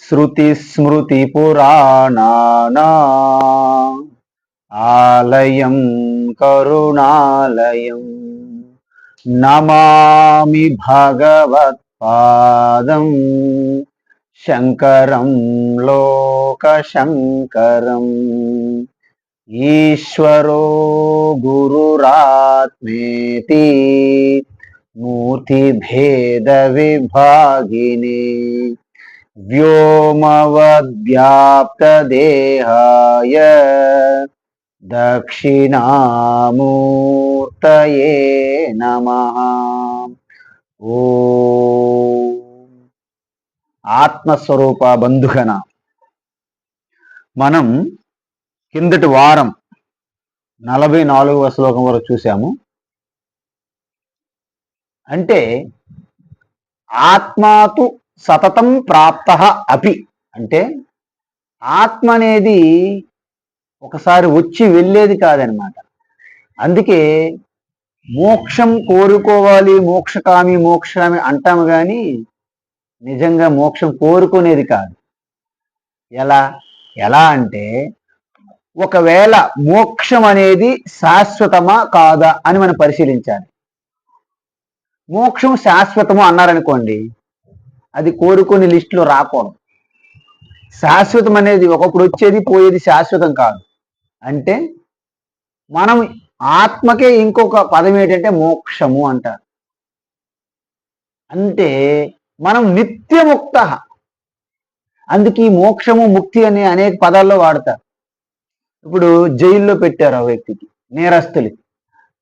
श्रुतिस्मृतिपुराणानामालयं करुणालयं नमामि भगवत्पादं शङ्करं लोकशङ्करम् ईश्वरो गुरुरात्मेति मूर्तिभेदविभागिने व्योमवद्व्याप्तदेहाय दक्षिणामूर्तये नमः। ఓ ఆత్మస్వరూప బంధుగణ, మనం కిందటి వారం 44వ శ్లోకం వరకు చూసాము. అంటే ఆత్మాతు సతతం ప్రాప్త అపి, అంటే ఆత్మ అనేది ఒకసారి వచ్చి వెళ్ళేది కాదనమాట. అందుకే మోక్షం కోరుకోవాలి, మోక్షకామి మోక్షకామి అంటాము కానీ నిజంగా మోక్షం కోరుకునేది కాదు. ఎలా అంటే ఒకవేళ మోక్షం అనేది శాశ్వతమా కాదా అని మనం పరిశీలించాలి. మోక్షం శాశ్వతము అన్నారనుకోండి, అది కోరుకునే లిస్టులో రాకూడదు. శాశ్వతం అనేది ఒకప్పుడు వచ్చేది పోయేది శాశ్వతం కాదు. అంటే మనం ఆత్మకే ఇంకొక పదం ఏంటంటే మోక్షము అంటారు. అంటే మనం నిత్యముక్త. అందుకే ఈ మోక్షము ముక్తి అనే అనేక పదాల్లో వాడతారు. ఇప్పుడు జైల్లో పెట్టారు ఆ వ్యక్తికి, నేరస్తులకి,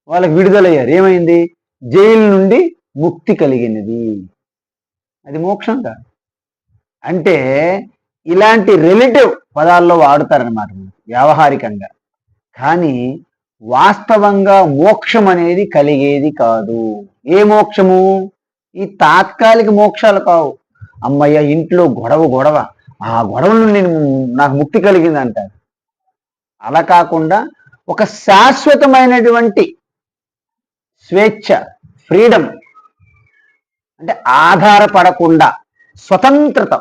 వాళ్ళకి విడుదలయ్యారు. ఏమైంది? జైలు నుండి ముక్తి కలిగినది. అది మోక్షం కాదు. అంటే ఇలాంటి రిలేటివ్ పదాల్లో వాడుతారనమాట వ్యావహారికంగా. కానీ వాస్తవంగా మోక్షం అనేది కలిగేది కాదు. ఏ మోక్షము? ఈ తాత్కాలిక మోక్షాలు కావు. అమ్మయ్య ఇంట్లో గొడవ ఆ గొడవ నుండి నాకు ముక్తి కలిగింది అంటారు. అలా కాకుండా ఒక శాశ్వతమైనటువంటి స్వేచ్ఛ, ఫ్రీడమ్, అంటే ఆధారపడకుండా స్వతంత్రత.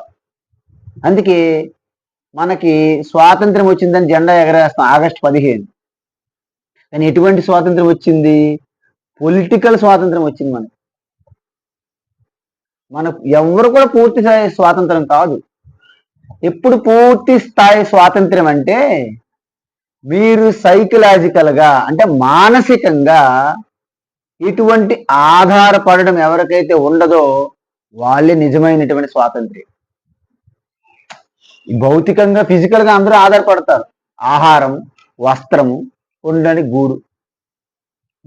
అందుకే మనకి స్వాతంత్రం వచ్చిందని జెండా ఎగరేస్తాం ఆగస్టు 15. కానీ ఎటువంటి స్వాతంత్రం వచ్చింది? పొలిటికల్ స్వాతంత్రం వచ్చింది. మన ఎవరు కూడా పూర్తి స్థాయి స్వాతంత్రం కాదు. ఎప్పుడు పూర్తి స్థాయి స్వాతంత్రం అంటే మీరు సైకలాజికల్గా, అంటే మానసికంగా ఇటువంటి ఆధారపడడం ఎవరికైతే ఉండదో వాళ్ళే నిజమైనటువంటి స్వాతంత్ర్యం. భౌతికంగా, ఫిజికల్గా అందరూ ఆధారపడతారు. ఆహారం, వస్త్రము, ఉండడానికి గూడు,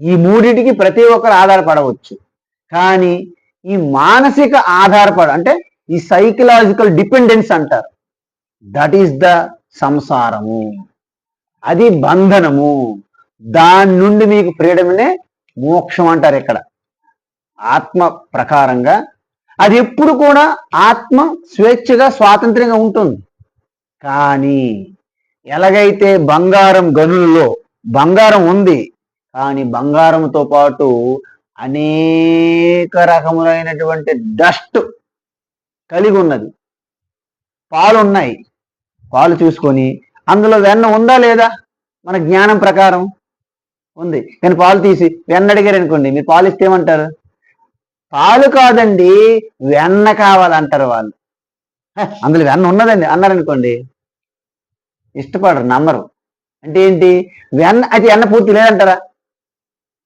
ఈ మూడింటికి ప్రతి ఒక్కరు ఆధారపడవచ్చు. కానీ ఈ మానసిక అంటే ఈ సైకలాజికల్ డిపెండెన్స్ అంటారు. దట్ ఈస్ ద సంసారము, అది బంధనము. దాని నుండి మీకు ఫ్రీడమ్నే మోక్షం అంటారు. ఇక్కడ ఆత్మ ప్రకారంగా అది ఎప్పుడు కూడా ఆత్మ స్వేచ్ఛగా స్వాతంత్ర్యంగా ఉంటుంది. కానీ ఎలాగైతే బంగారం గనులలో బంగారం ఉంది, కానీ బంగారంతో పాటు అనేక రకములైనటువంటి డస్ట్ కలిగి ఉన్నది. పాలు ఉన్నాయి, పాలు చూసుకొని అందులో వెన్న ఉందా లేదా? మన జ్ఞానం ప్రకారం ఉంది. కానీ పాలు తీసి వెన్న అడిగారు అనుకోండి, మీరు పాలు ఇస్తే ఏమంటారు? పాలు కాదండి, వెన్న కావాలంటారు వాళ్ళు. అందులో వెన్న ఉన్నదండి అన్నారనుకోండి, ఇష్టపడరు, నమ్మరు. అంటే ఏంటి? వెన్న, అది వెన్న పూర్తి లేదంటారా?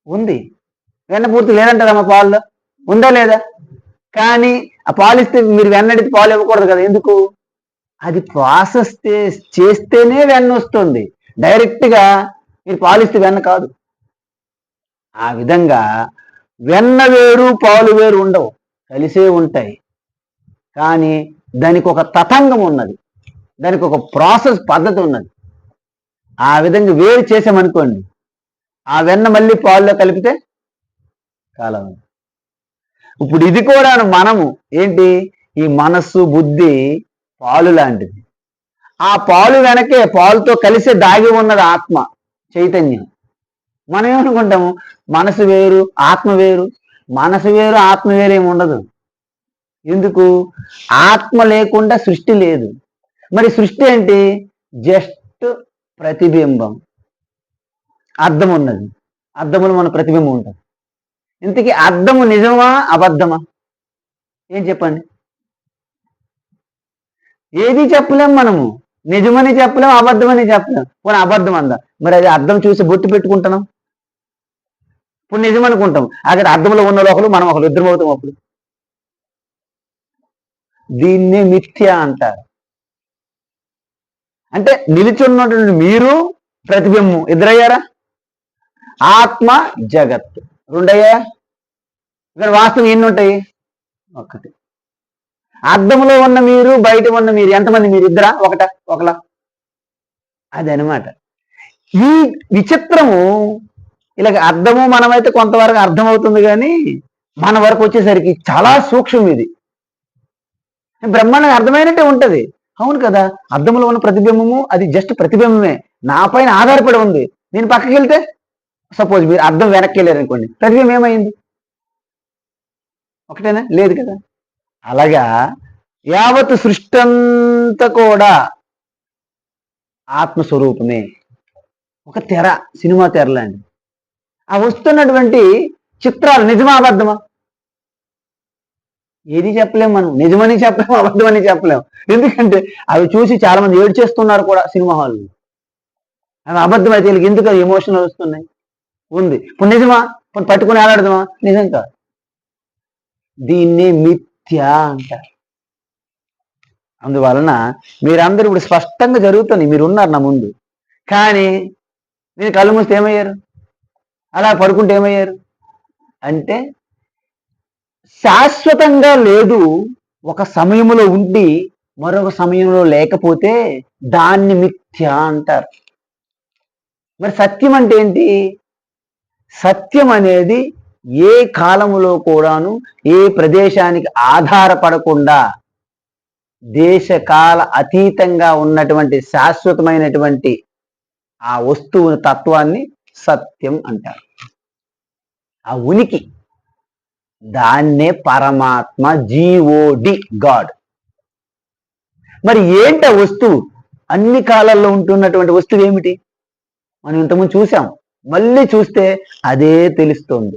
ఉంది. వెన్న పూర్తి లేదంటారా? మా పాలలో ఉందా లేదా? కానీ ఆ పాలు ఇస్తే మీరు వెన్న అడిగితే పాలు ఇవ్వకూడదు కదా. ఎందుకు? అది ప్రాసెస్ చేస్తేనే వెన్న వస్తుంది. డైరెక్ట్గా మీరు పాలు ఇస్తే వెన్న కాదు. ఆ విధంగా వెన్న వేరు పాలు వేరు ఉండవు, కలిసే ఉంటాయి. కానీ దానికి ఒక తతంగం ఉన్నది, దానికి ఒక ప్రాసెస్ పద్ధతి ఉన్నది. ఆ విధంగా వేరు చేసామనుకోండి, ఆ వెన్న మళ్ళీ పాలులో కలిపితే కాలం. ఇప్పుడు ఇది కూడా మనము ఏంటి? ఈ మనస్సు, బుద్ధి పాలు లాంటిది. ఆ పాలు వెనకే పాలుతో కలిసే దాగి ఉన్నది ఆత్మ, చైతన్యం. మనం ఏమనుకుంటాము? మనసు వేరు ఆత్మ వేరు. మనసు వేరు ఆత్మ వేరు ఏమి ఉండదు. ఎందుకు? ఆత్మ లేకుండా సృష్టి లేదు. మరి సృష్టి ఏంటి? జస్ట్ ప్రతిబింబం. అద్దం ఉన్నది, అద్దములో మన ప్రతిబింబం ఉంటుంది. ఇంతకీ అద్దము నిజమా అబద్ధమా? ఏం చెప్పండి? ఏది చెప్పలేం మనము. నిజమని చెప్పలేం, అబద్ధమని చెప్పలేం. పోనీ అబద్ధం అందా, మరి అది అద్దం చూసి బొట్టు పెట్టుకుంటున్నాం. ఇప్పుడు నిజం అనుకుంటాం, అక్కడ అద్దంలో ఉన్న ఒకరు మనం ఒకరు ఇద్దరం అవుతాం. అప్పుడు దీన్నే మిథ్య అంటారు. అంటే నిలిచున్నటువంటి మీరు ప్రతిబింబం ఇద్దరయ్యారా? ఆత్మ జగత్ రెండయ్యా? ఇక్కడ వాస్తవం ఎన్ని ఉంటాయి? ఒకటి. అద్దంలో ఉన్న మీరు బయట ఉన్న మీరు ఎంతమంది? మీరు ఇద్దరా ఒకలా? అదనమాట ఈ విచిత్రము. ఇలాగ అర్థము మనమైతే కొంతవరకు అర్థమవుతుంది, కానీ మన వరకు వచ్చేసరికి చాలా సూక్ష్మం ఇది. బ్రహ్మాండంగా అర్థమైనట్టే ఉంటది. అవును కదా, అద్దంలో ఉన్న ప్రతిబింబము అది జస్ట్ ప్రతిబింబమే, నా పైన ఆధారపడి ఉంది. నేను పక్కకి వెళ్తే, సపోజ్ మీరు అద్దం వెనక్కి వెళ్ళారు అనుకోండి, ప్రతిబింబం ఏమైంది? ఒకటేనా? లేదు కదా. అలాగా యావత్ సృష్టి అంతా కూడా ఆత్మస్వరూపమే. ఒక తెర, సినిమా తెరలాంటి. ఆ వస్తున్నటువంటి చిత్రాలు నిజమా అబద్ధమా? ఏది చెప్పలేం మనం. నిజమని చెప్పలేము, అబద్ధమని చెప్పలేము. ఎందుకంటే అవి చూసి చాలా మంది ఏడ్చేస్తున్నారు కూడా సినిమా హాల్లో. అవి అబద్ధం అయితే వీళ్ళకి ఎందుకు ఎమోషనల్ వస్తున్నాయి? ఉంది. ఇప్పుడు నిజమా? ఇప్పుడు పట్టుకుని ఆడాడదామా? నిజం కాదు. దీన్ని మిథ్య అంటారు. అందువలన మీరందరూ ఇప్పుడు స్పష్టంగా జరుగుతుంది, మీరు ఉన్నారు నా ముందు. కానీ మీరు కళ్ళు మూస్తే ఏమయ్యారు? అలా పడుకుంటే ఏమయ్యారు? అంటే శాశ్వతంగా లేదు. ఒక సమయంలో ఉండి మరొక సమయంలో లేకపోతే దాన్ని మిథ్య అంటారు. మరి సత్యం అంటే ఏంటి? సత్యం అనేది ఏ కాలములో కూడాను ఏ ప్రదేశానికి ఆధారపడకుండా దేశకాల అతీతంగా ఉన్నటువంటి శాశ్వతమైనటువంటి ఆ వస్తువుని తత్వాన్ని సత్యం అంటారు. ఆ ఉనికి, దాన్నే పరమాత్మ, జీఓడి, గాడ్. మరి ఏంటి ఆ వస్తువు? అన్ని కాలాల్లో ఉంటున్నటువంటి వస్తువు ఏమిటి? మనం ఇంతకుముందు చూసాం, మళ్ళీ చూస్తే అదే తెలుస్తుంది.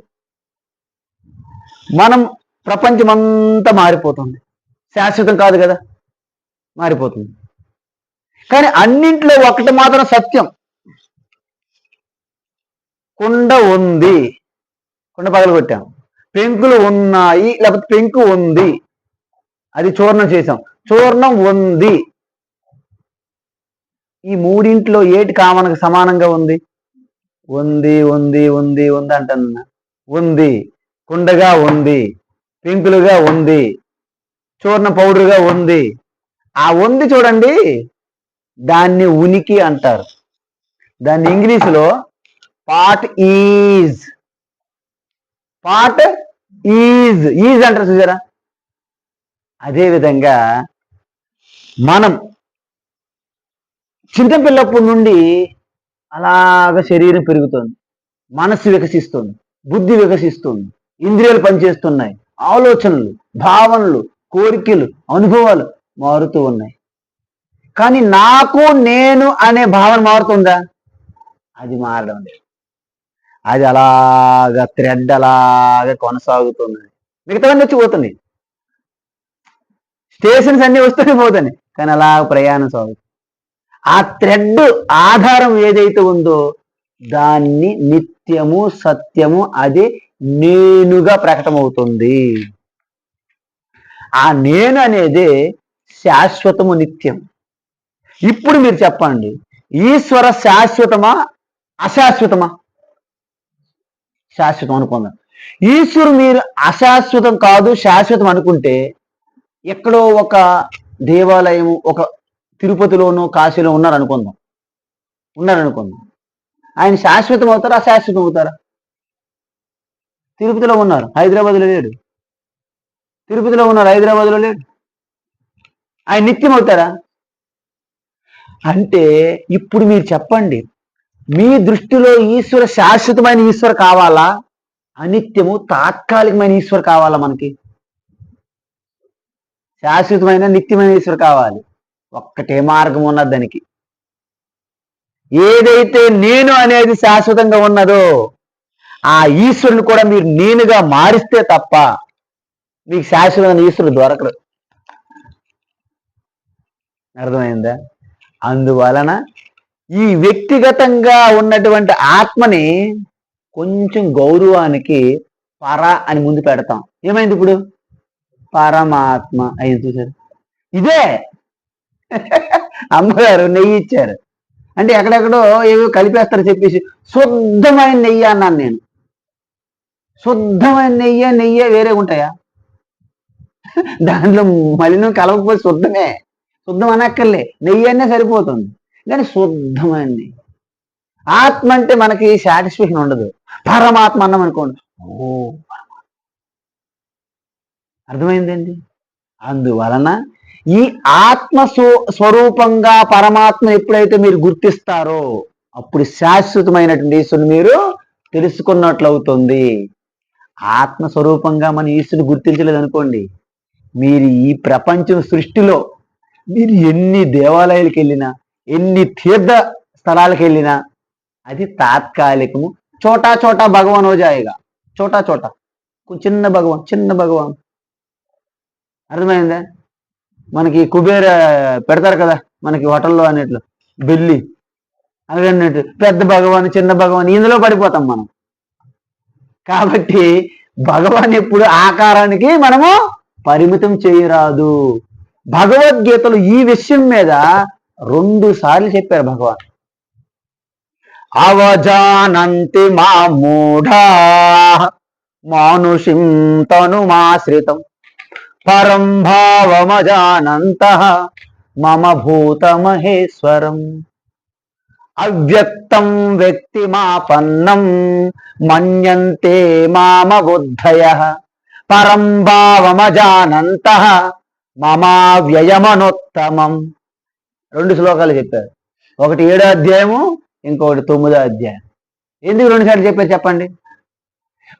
మనం ప్రపంచమంతా మారిపోతుంది, శాశ్వతం కాదు కదా, మారిపోతుంది. కానీ అన్నింట్లో ఒకటి మాత్రం సత్యం. కుండ ఉంది, కుండ పగలగొట్టాం. పెంకులు ఉన్నాయి, లేకపోతే పెంకు ఉంది, అది చూర్ణం చేసాం, చూర్ణం ఉంది. ఈ మూడింట్లో ఏటి కామనకు సమానంగా ఉంది? ఉంది ఉంది ఉంది ఉంది అంటున్నా. ఉంది, కుండగా ఉంది, పెంకులుగా ఉంది, చూర్ణ పౌడర్గా ఉంది. ఆ ఉంది చూడండి, దాన్ని ఉనికి అంటారు. దాన్ని ఇంగ్లీషులో పార్ట్ ఈజ్ అంటారు, చూసారా? అదేవిధంగా మనం చిన్నపిల్లప్పటి నుండి అలాగ శరీరం పెరుగుతుంది, మనస్సు వికసిస్తుంది, బుద్ధి వికసిస్తుంది, ఇంద్రియాలు పనిచేస్తున్నాయి, ఆలోచనలు, భావనలు, కోరికలు, అనుభవాలు మారుతూ ఉన్నాయి. కానీ నాకు నేను అనే భావన మారుతుందా? అది మారడం లేదు. అది అలాగా థ్రెడ్ అలాగా కొనసాగుతుంది. మిగతావన్నీ వచ్చిపోతున్నాయి, స్టేషన్స్ అన్ని వస్తూనే పోతున్నాయి, కానీ అలా ప్రయాణం సాగుతుంది. ఆ థ్రెడ్ ఆధారం ఏదైతే ఉందో దాన్ని నిత్యము సత్యము, అది నేనుగా ప్రకటమవుతుంది. ఆ నేను అనేది శాశ్వతము, నిత్యం. ఇప్పుడు మీరు చెప్పండి, ఈశ్వర శాశ్వతమా అశాశ్వతమా? శాశ్వతం అనుకుందాం. ఈశ్వరు మీరు అశాశ్వతం కాదు శాశ్వతం అనుకుంటే, ఎక్కడో ఒక దేవాలయం, ఒక తిరుపతిలోనో కాశీలో ఉన్నారనుకుందాం. ఆయన శాశ్వతం అవుతారా అశాశ్వతం అవుతారా? తిరుపతిలో ఉన్నారు, హైదరాబాద్లో లేడు. తిరుపతిలో ఉన్నారు, హైదరాబాద్లో లేడు. ఆయన నిత్యం అవుతారా? అంటే ఇప్పుడు మీరు చెప్పండి, మీ దృష్టిలో ఈశ్వర శాశ్వతమైన ఈశ్వర కావాలా, అనిత్యము తాత్కాలికమైన ఈశ్వర కావాలా? మనకి శాశ్వతమైన నిత్యమైన ఈశ్వరు కావాలి. ఒక్కటే మార్గం ఉన్నది దానికి. ఏదైతే నేను అనేది శాశ్వతంగా ఉన్నదో ఆ ఈశ్వరుని కూడా మీరు నేనుగా మారిస్తే తప్ప మీకు శాశ్వతమైన ఈశ్వరుడు దొరకరు. అర్థమైందా? అందువలన ఈ వ్యక్తిగతంగా ఉన్నటువంటి ఆత్మని కొంచెం గౌరవానికి పర అని ముందు పెడతాం. ఏమైంది ఇప్పుడు? పరమాత్మ అయింది. చూసారు? ఇదే అమ్మగారు నెయ్యి ఇచ్చారు అంటే ఎక్కడెక్కడో ఏవో కలిపేస్తారు చెప్పేసి శుద్ధమైన నెయ్యి అన్నాను నేను. శుద్ధమైన నెయ్యి వేరే ఉంటాయా? దాంట్లో మలినం కలవకపోతే శుద్ధమే. శుద్ధం అనక్కర్లే, నెయ్యి అనే సరిపోతుంది. కానీ శుద్ధమైన నెయ్యి. ఆత్మ అంటే మనకి సాటిస్ఫాక్షన్ ఉండదు. పరమాత్మ అన్నాం అనుకోండి, ఓ అర్థమైందండి. అందువలన ఈ ఆత్మ స్వరూపంగా పరమాత్మ ఎప్పుడైతే మీరు గుర్తిస్తారో అప్పుడు శాశ్వతమైనటువంటి ఈశ్వరుని మీరు తెలుసుకున్నట్లు అవుతుంది. ఆత్మ స్వరూపంగా మన ఈశ్వరుని గుర్తించలేదు అనుకోండి, మీరు ఈ ప్రపంచం సృష్టిలో మీరు ఎన్ని దేవాలయాలకు వెళ్ళినా, ఎన్ని తీర్థ స్థలాలకు వెళ్ళినా అది తాత్కాలికము. చోటా చోటా భగవాన్ హోజాయిగా, చోటా చోటా చిన్న భగవాన్. అర్థమైందా? మనకి కుబేర పెడతారు కదా మనకి హోటల్లో అన్నట్లు, బెల్లి అలాగన్నట్టు పెద్ద భగవాన్ చిన్న భగవాన్ ఇందులో పడిపోతాం మనం. కాబట్టి భగవాన్ ఎప్పుడు ఆకారానికి మనము పరిమితం చేయరాదు. భగవద్గీతలు ఈ విషయం మీద 2 సార్లు చెప్పారు భగవాన్. అవజానంతి మా మూఢా మానుషిం తనుమాశ్రితం పరం భావమజానంతః మమ భూతమహేశ్వరం అవ్యక్తం వ్యక్తిమాపన్నం మన్యంతే మామ బుద్ధయః పరం భావమజానంతః మమావ్యయమనోత్తమం. 2 శ్లోకాలు చెప్పారు. ఒకటి 7వ అధ్యాయము, ఇంకొకటి 9వ అధ్యాయం. ఎందుకు 2 సార్లు చెప్పారు చెప్పండి?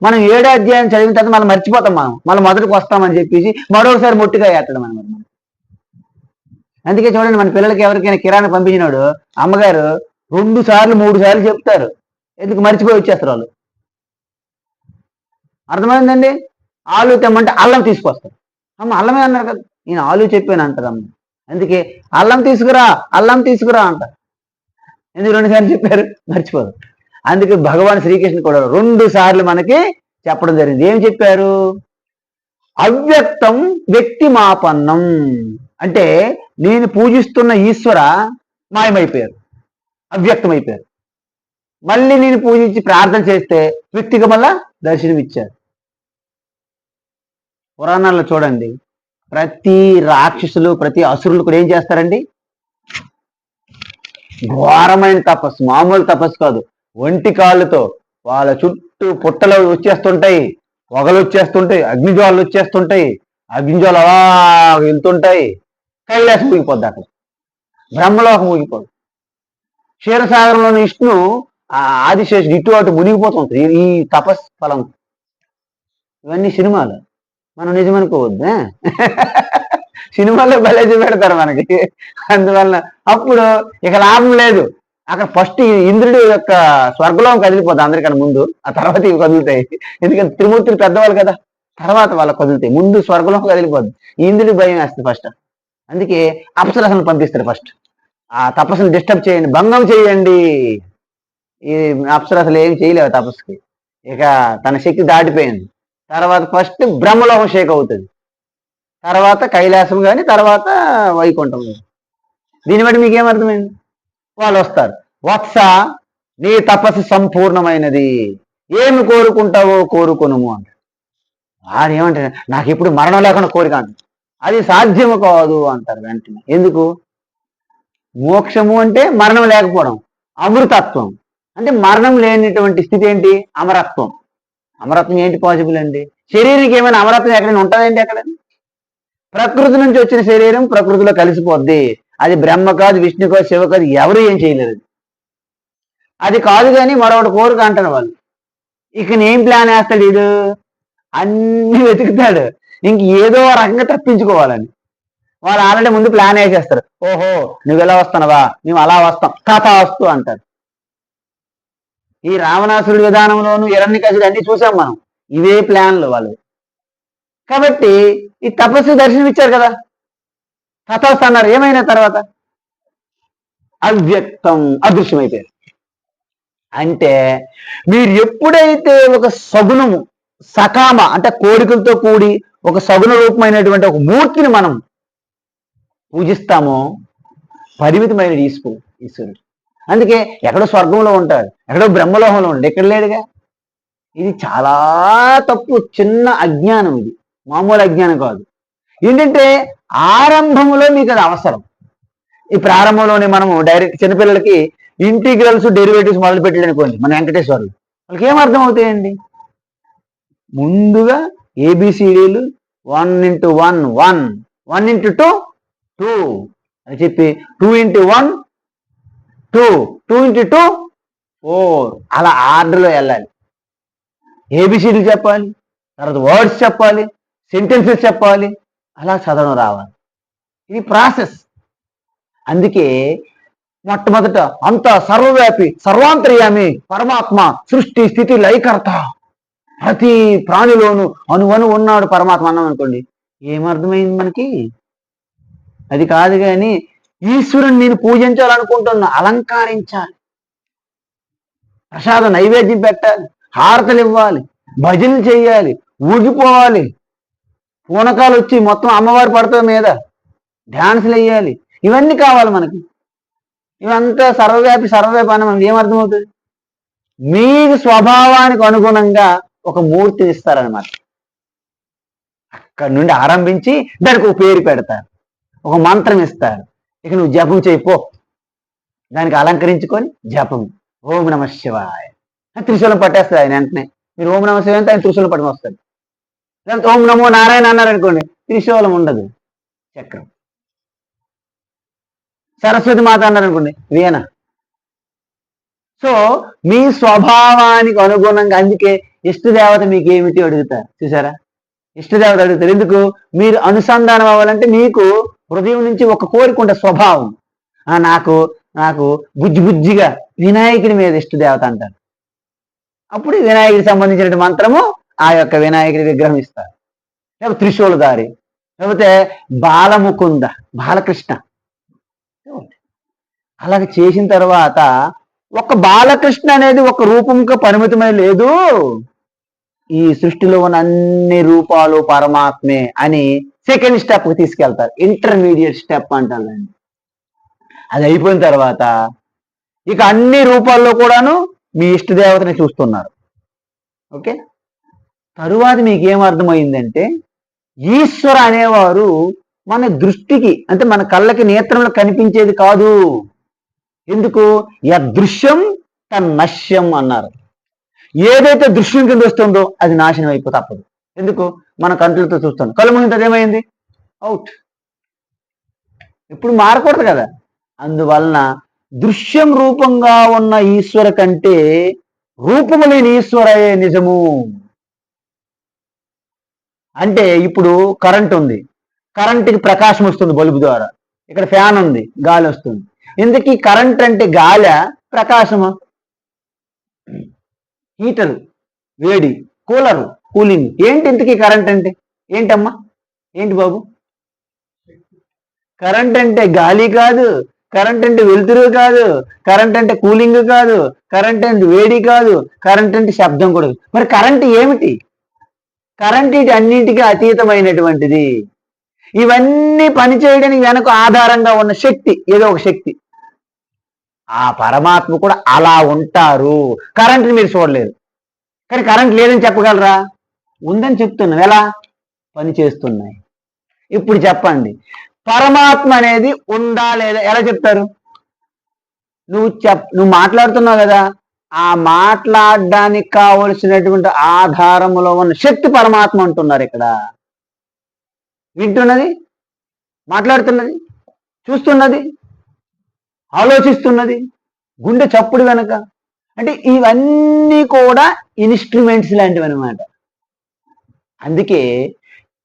మనం 7వ అధ్యాయం చదివిన తర్వాత మళ్ళీ మర్చిపోతాం. మళ్ళీ మొదటికి వస్తామని చెప్పేసి మరొకసారి మొట్టిగా వేస్తాడు మనం. అందుకే చూడండి, మన పిల్లలకి ఎవరికైనా కిరాణా పంపించినాడు అమ్మగారు 2 సార్లు 3 సార్లు చెప్తారు. ఎందుకు? మర్చిపోయి వచ్చేస్తారు వాళ్ళు. అర్థమైందండి? ఆలు తెమ్మంటే అల్లం తీసుకొస్తారు. అమ్మ అల్లమే అన్నారు కదా, నేను ఆలు చెప్పాను అంటారు అమ్మ. అందుకే అల్లం తీసుకురా అంటారు. ఎందుకు 2 సార్లు చెప్పారు? మర్చిపోదు. అందుకే భగవాన్ శ్రీకృష్ణ కూడా 2 సార్లు మనకి చెప్పడం జరిగింది. ఏం చెప్పారు? అవ్యక్తం వ్యక్తిమాపన్నం అంటే నేను పూజిస్తున్న ఈశ్వర మాయమైపోయారు, అవ్యక్తమైపోయారు. మళ్ళీ నేను పూజించి ప్రార్థన చేస్తే వ్యక్తిగా మళ్ళా దర్శనం ఇచ్చారు. పురాణాల్లో చూడండి, ప్రతి రాక్షసులు ప్రతి అసురులు కూడా ఏం చేస్తారండి? ఘోరమైన తపస్సు, మామూలు తపస్సు కాదు. ఒంటి కాళ్ళతో వాళ్ళ చుట్టూ పుట్టలు వచ్చేస్తుంటాయి, పొగలు వచ్చేస్తుంటాయి, అగ్నిజ్వాలు వచ్చేస్తుంటాయి, అగ్నిజ్వాలు అలా వెళ్తుంటాయి. కైలాసం ఊగిపోద్ది, అక్కడ బ్రహ్మలోకం ఊగిపోదు. క్షీరసాగరంలోని విష్ణు ఆదిశేషుడు ఇటు అటు మునిగిపోతుంటుంది ఈ తపస్ ఫలం. ఇవన్నీ సినిమాలు, మనం నిజమనుకోవద్దు. సినిమాల్లో భలే పెడతారు మనకి. అందువల్ల అప్పుడు ఇక లాభం లేదు. అక్కడ ఫస్ట్ ఇంద్రుడి యొక్క స్వర్గలోకం కదిలిపోతుంది అందరికన్నా ముందు, ఆ తర్వాత ఇవి కదులుతాయి. ఎందుకంటే త్రిమూర్తులు పెద్దవాళ్ళు కదా, తర్వాత వాళ్ళకి కదులుతాయి. ముందు స్వర్గలోకం కదిలిపోద్ది. ఇంద్రుడి భయం వేస్తుంది ఫస్ట్. అందుకే అప్సరసను పంపిస్తారు ఫస్ట్. ఆ తపస్సును డిస్టర్బ్ చేయండి, భంగం చేయండి. ఈ అప్సరసలు ఏం చేయలేవు తపస్సుకి, ఇక తన శక్తి దాటిపోయింది. తర్వాత ఫస్ట్ బ్రహ్మలోకం షేక్ అవుతుంది, తర్వాత కైలాసం కానీ, తర్వాత వైకుంఠం. దీన్ని బట్టి మీకేమర్థమైంది? వాళ్ళు వస్తారు, వత్స నీ తపస్సు సంపూర్ణమైనది, ఏమి కోరుకుంటావో కోరుకొనుము అంటారు. వాడు ఏమంటారు? నాకు ఇప్పుడు మరణం లేకుండా కోరిక అంటారు. అది సాధ్యము కాదు అంటారు వెంటనే. ఎందుకు? మోక్షము అంటే మరణం లేకపోవడం, అమృతత్వం అంటే మరణం లేనిటువంటి స్థితి ఏంటి? అమరత్వం. అమరత్వం ఏంటి పాసిబుల్ అండి? శరీరానికి ఏమైనా అమరత్వం ఎక్కడైనా ఉంటుందండి? ఎక్కడ? ప్రకృతి నుంచి వచ్చిన శరీరం ప్రకృతిలో కలిసిపోద్ది. అది బ్రహ్మ కాదు, విష్ణు కాదు, శివ కాదు, ఎవరు ఏం చేయలేరు. అది కాదు కానీ మరొకటి కోరిక అంటారు వాళ్ళు. ఇక ఏం ప్లాన్ వేస్తాడు వీడు? అన్ని వెతుకుతాడు, ఇంక ఏదో రకంగా తప్పించుకోవాలని. వాళ్ళు ఆల్రెడీ ముందు ప్లాన్ వేసేస్తారు. ఓహో నువ్వు ఇలా వస్తున్నావా, మేము అలా వస్తాం, కథ వస్తూ అంటారు. ఈ రావణాసురుడి విధానంలోను హిరణ్యకశిపుడు అన్ని చూసాం మనం. ఇవే ప్లాన్లు వాళ్ళు. కాబట్టి ఈ తపస్సు దర్శనం ఇచ్చారు కదా, తథాస్తు అన్నారు. ఏమైనా తర్వాత అవ్యక్తం, అదృశ్యమైపోయారు. అంటే మీరు ఎప్పుడైతే ఒక సగుణము, సకామ అంటే కోరికలతో కూడి ఒక సగుణ రూపమైనటువంటి ఒక మూర్తిని మనం పూజిస్తామో పరిమితమైన ఈశ్వరుడు. అందుకే ఎక్కడో స్వర్గంలో ఉంటాడు, ఎక్కడో బ్రహ్మలోహంలో ఉంటాడు, ఎక్కడ లేడుగా. ఇది చాలా తప్పు, చిన్న అజ్ఞానం. ఇది మామూలు అజ్ఞానం కాదు. ఏంటంటే ఆరంభంలో మీకు అది అవసరం. ఈ ప్రారంభంలోనే మనము డైరెక్ట్ చిన్నపిల్లలకి ఇంటిగ్రల్స్ డెరివేటివ్స్ మొదలు పెట్టాడు అనుకోండి మన వెంకటేశ్వర్లు, వాళ్ళకి ఏం అర్థం అవుతాయండి? ముందుగా ఏబిసిడీలు 1 × 1 1, 1 × 2 2 అని చెప్పి 2 × 1 2, 2 × 2 4 అలా ఆర్డర్లో వెళ్ళాలి. ఏబిసిడీలు చెప్పాలి, తర్వాత వర్డ్స్ చెప్పాలి, సెంటెన్సెస్ చెప్పాలి, అలా చదవడం రావాలి. ఇది ప్రాసెస్. అందుకే మొట్టమొదట అంత సర్వవ్యాపి సర్వాంతర్యామి పరమాత్మ, సృష్టి స్థితి లయకర్త, ప్రతి ప్రాణిలోను అణువణు ఉన్నాడు పరమాత్మ అన్నాం అనుకోండి, ఏమర్థమైంది మనకి? అది కాదు. కానీ ఈశ్వరుని నేను పూజించాలనుకుంటున్నా, అలంకరించాలి, ప్రసాదం నైవేద్యం పెట్టాలి, హారతలు ఇవ్వాలి, భజనలు చేయాలి, ఊగిపోవాలి, పూనకాలు వచ్చి మొత్తం అమ్మవారి పడతాం మీద డ్యాన్సులు వేయాలి, ఇవన్నీ కావాలి మనకి. ఇవంతా సర్వవ్యాపి అని మనకి ఏమర్థమవుతుంది? మీ స్వభావానికి అనుగుణంగా ఒక మూర్తిని ఇస్తారనమాట. అక్కడి నుండి ఆరంభించి దానికి ఒక పేరు పెడతారు, ఒక మంత్రం ఇస్తారు. ఇక నువ్వు జపం చేయిపో, దానికి అలంకరించుకొని జపం ఓం నమ శివాయ త్రిశూలం పట్టేస్తుంది ఆయన. వెంటనే మీరు ఓం నమ శివాయ అంటే ఆయన త్రిశూలం పట్టుకు వస్తాడు. లేకపోతే ఓం నమో నారాయణ అన్నారనుకోండి, త్రిశూలం ఉండదు, చక్రం. సరస్వతి మాత అన్నారనుకోండి, వీణ. సో మీ స్వభావానికి అనుగుణంగా. అందుకే ఇష్టదేవత మీకు ఏమిటి అడుగుతారు, చూసారా? ఇష్టదేవత అడుగుతారు ఎందుకు? మీరు అనుసంధానం అవ్వాలంటే మీకు హృదయం నుంచి ఒక కోరిక ఉండే స్వభావం. నాకు నాకు బుజ్జిగా వినాయకుడి మీద ఇష్టదేవత అంటారు. అప్పుడు వినాయకుడికి సంబంధించిన మంత్రము ఆ యొక్క వినాయకుడి విగ్రహం ఇస్తారు. లేకపోతే త్రిశూలధారి, లేకపోతే బాలముకుంద, బాలకృష్ణ. అలాగే చేసిన తర్వాత ఒక బాలకృష్ణ అనేది ఒక రూపంగా పరిమితమై లేదు, ఈ సృష్టిలో ఉన్న అన్ని రూపాలు పరమాత్మే అని సెకండ్ స్టెప్ కి తీసుకెళ్తారు. ఇంటర్మీడియట్ స్టెప్ అంటారండి. అది అయిపోయిన తర్వాత ఇక అన్ని రూపాల్లో కూడాను మీ ఇష్టదేవతని చూస్తున్నారు. ఓకే, తరువాత మీకు ఏం అర్థమైందంటే ఈశ్వర అనేవారు మన దృష్టికి, అంటే మన కళ్ళకి నేత్రంలో కనిపించేది కాదు. ఎందుకు? యదృశ్యం తన్నశ్యం అన్నారు. ఏదైతే దృశ్యం కింద వస్తుందో అది నాశనం అయిపోతే తప్పదు. ఎందుకు? మన కంట్లతో చూస్తాం, కళ్ళు ముందు అదేమైంది, అవుట్. ఇప్పుడు మారకూడదు కదా. అందువలన దృశ్యం రూపంగా ఉన్న ఈశ్వర కంటే రూపము లేని ఈశ్వరయే నిజము. అంటే ఇప్పుడు కరెంట్ ఉంది, కరెంటుకి ప్రకాశం వస్తుంది బల్బు ద్వారా. ఇక్కడ ఫ్యాన్ ఉంది, గాలి వస్తుంది. ఎందుకు కరెంట్ అంటే గాలి, ప్రకాశమా? హీటరు వేడి, కూలరు కూలింగ్. ఏంటి ఇంతకీ కరెంట్ అంటే? ఏంటమ్మా, ఏంటి బాబు? కరెంట్ అంటే గాలి కాదు, కరెంట్ అంటే వెలుతురు కాదు, కరెంట్ అంటే కూలింగ్ కాదు, కరెంట్ అంటే వేడి కాదు, కరెంట్ అంటే శబ్దం కూడా. మరి కరెంట్ ఏమిటి? కరెంట్ ఇటు అన్నింటికీ అతీతమైనటువంటిది. ఇవన్నీ పనిచేయడానికి వెనక ఆధారంగా ఉన్న శక్తి, ఏదో ఒక శక్తి. ఆ పరమాత్మ కూడా అలా ఉంటారు. కరెంట్ని మీరు చూడలేరు, కానీ కరెంట్ లేదని చెప్పగలరా? ఉందని చెప్తున్నాం. ఎలా? పని చేస్తున్నాయి. ఇప్పుడు చెప్పండి, పరమాత్మ అనేది ఉందా లేదా? ఎలా చెప్తారు? నువ్వు మాట్లాడుతున్నావు కదా, ఆ మాట్లాడడానికి కావలసినటువంటి ఆధారములో ఉన్న శక్తి పరమాత్మ అంటున్నారు. ఇక్కడ వింటున్నది, మాట్లాడుతున్నది, చూస్తున్నది, ఆలోచిస్తున్నది, గుండె చప్పుడు వెనక. అంటే ఇవన్నీ కూడా ఇన్స్ట్రుమెంట్స్ లాంటివి అనమాట. అందుకే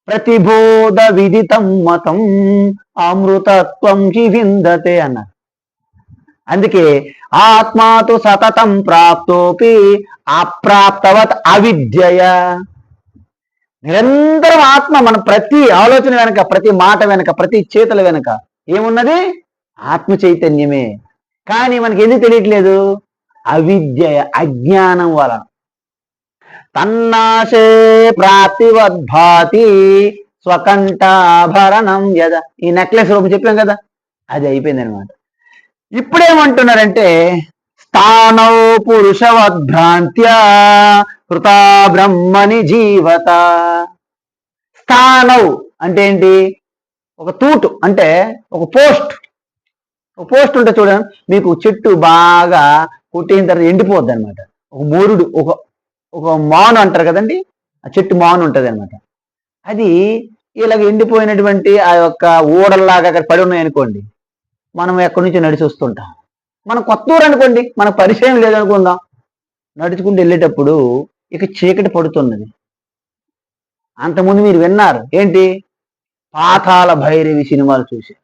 ప్రతిబోధ విదితం మతం అమృతత్వం హి విందతే అన్నారు. అందుకే ఆత్మాతు సతతం ప్రాప్తోపి అప్రాప్తవత్ అవిద్యయ. నిరంతరం ఆత్మ మన ప్రతి ఆలోచన వెనక, ప్రతి మాట వెనక, ప్రతి చేతల వెనక ఏమున్నది? ఆత్మ చైతన్యమే. కానీ మనకి ఎందుకు తెలియట్లేదు? అవిద్య, అజ్ఞానం వలన. తన్నాశే ప్రాప్తివద్భాతి స్వకంఠాభరణం యద. ఈ నెక్లెస్ రూపం చెప్పాం కదా, అది అయిపోయింది అనమాట. ఇప్పుడేమంటున్నారంటే స్థానౌ పురుషవద్భ్రాంత్యా కృతా బ్రహ్మని జీవత. స్థానౌ అంటే ఏంటి? ఒక తూటు అంటే ఒక పోస్ట్. ఒక పోస్ట్ ఉంటే చూడండి, మీకు చెట్టు బాగా కొట్టిన తర్వాత ఎండిపోద్ది అనమాట. ఒక మోరుడు, ఒక మాను అంటారు కదండి, ఆ చెట్టు మాను ఉంటుంది అనమాట. అది ఇలాగ ఎండిపోయినటువంటి ఆ యొక్క ఊడల్లాగా అక్కడ పడి ఉన్నాయనుకోండి, మనం ఎక్కడి నుంచి నడిచి వస్తుంటాం. మనం కొత్త ఊరు అనుకోండి, మనకు పరిచయం లేదనుకుందాం, నడుచుకుంటూ వెళ్ళేటప్పుడు ఇక చీకటి పడుతున్నది. అంతకుముందు మీరు విన్నారు ఏంటి? పాతాళ భైరవి సినిమాలు చూసి,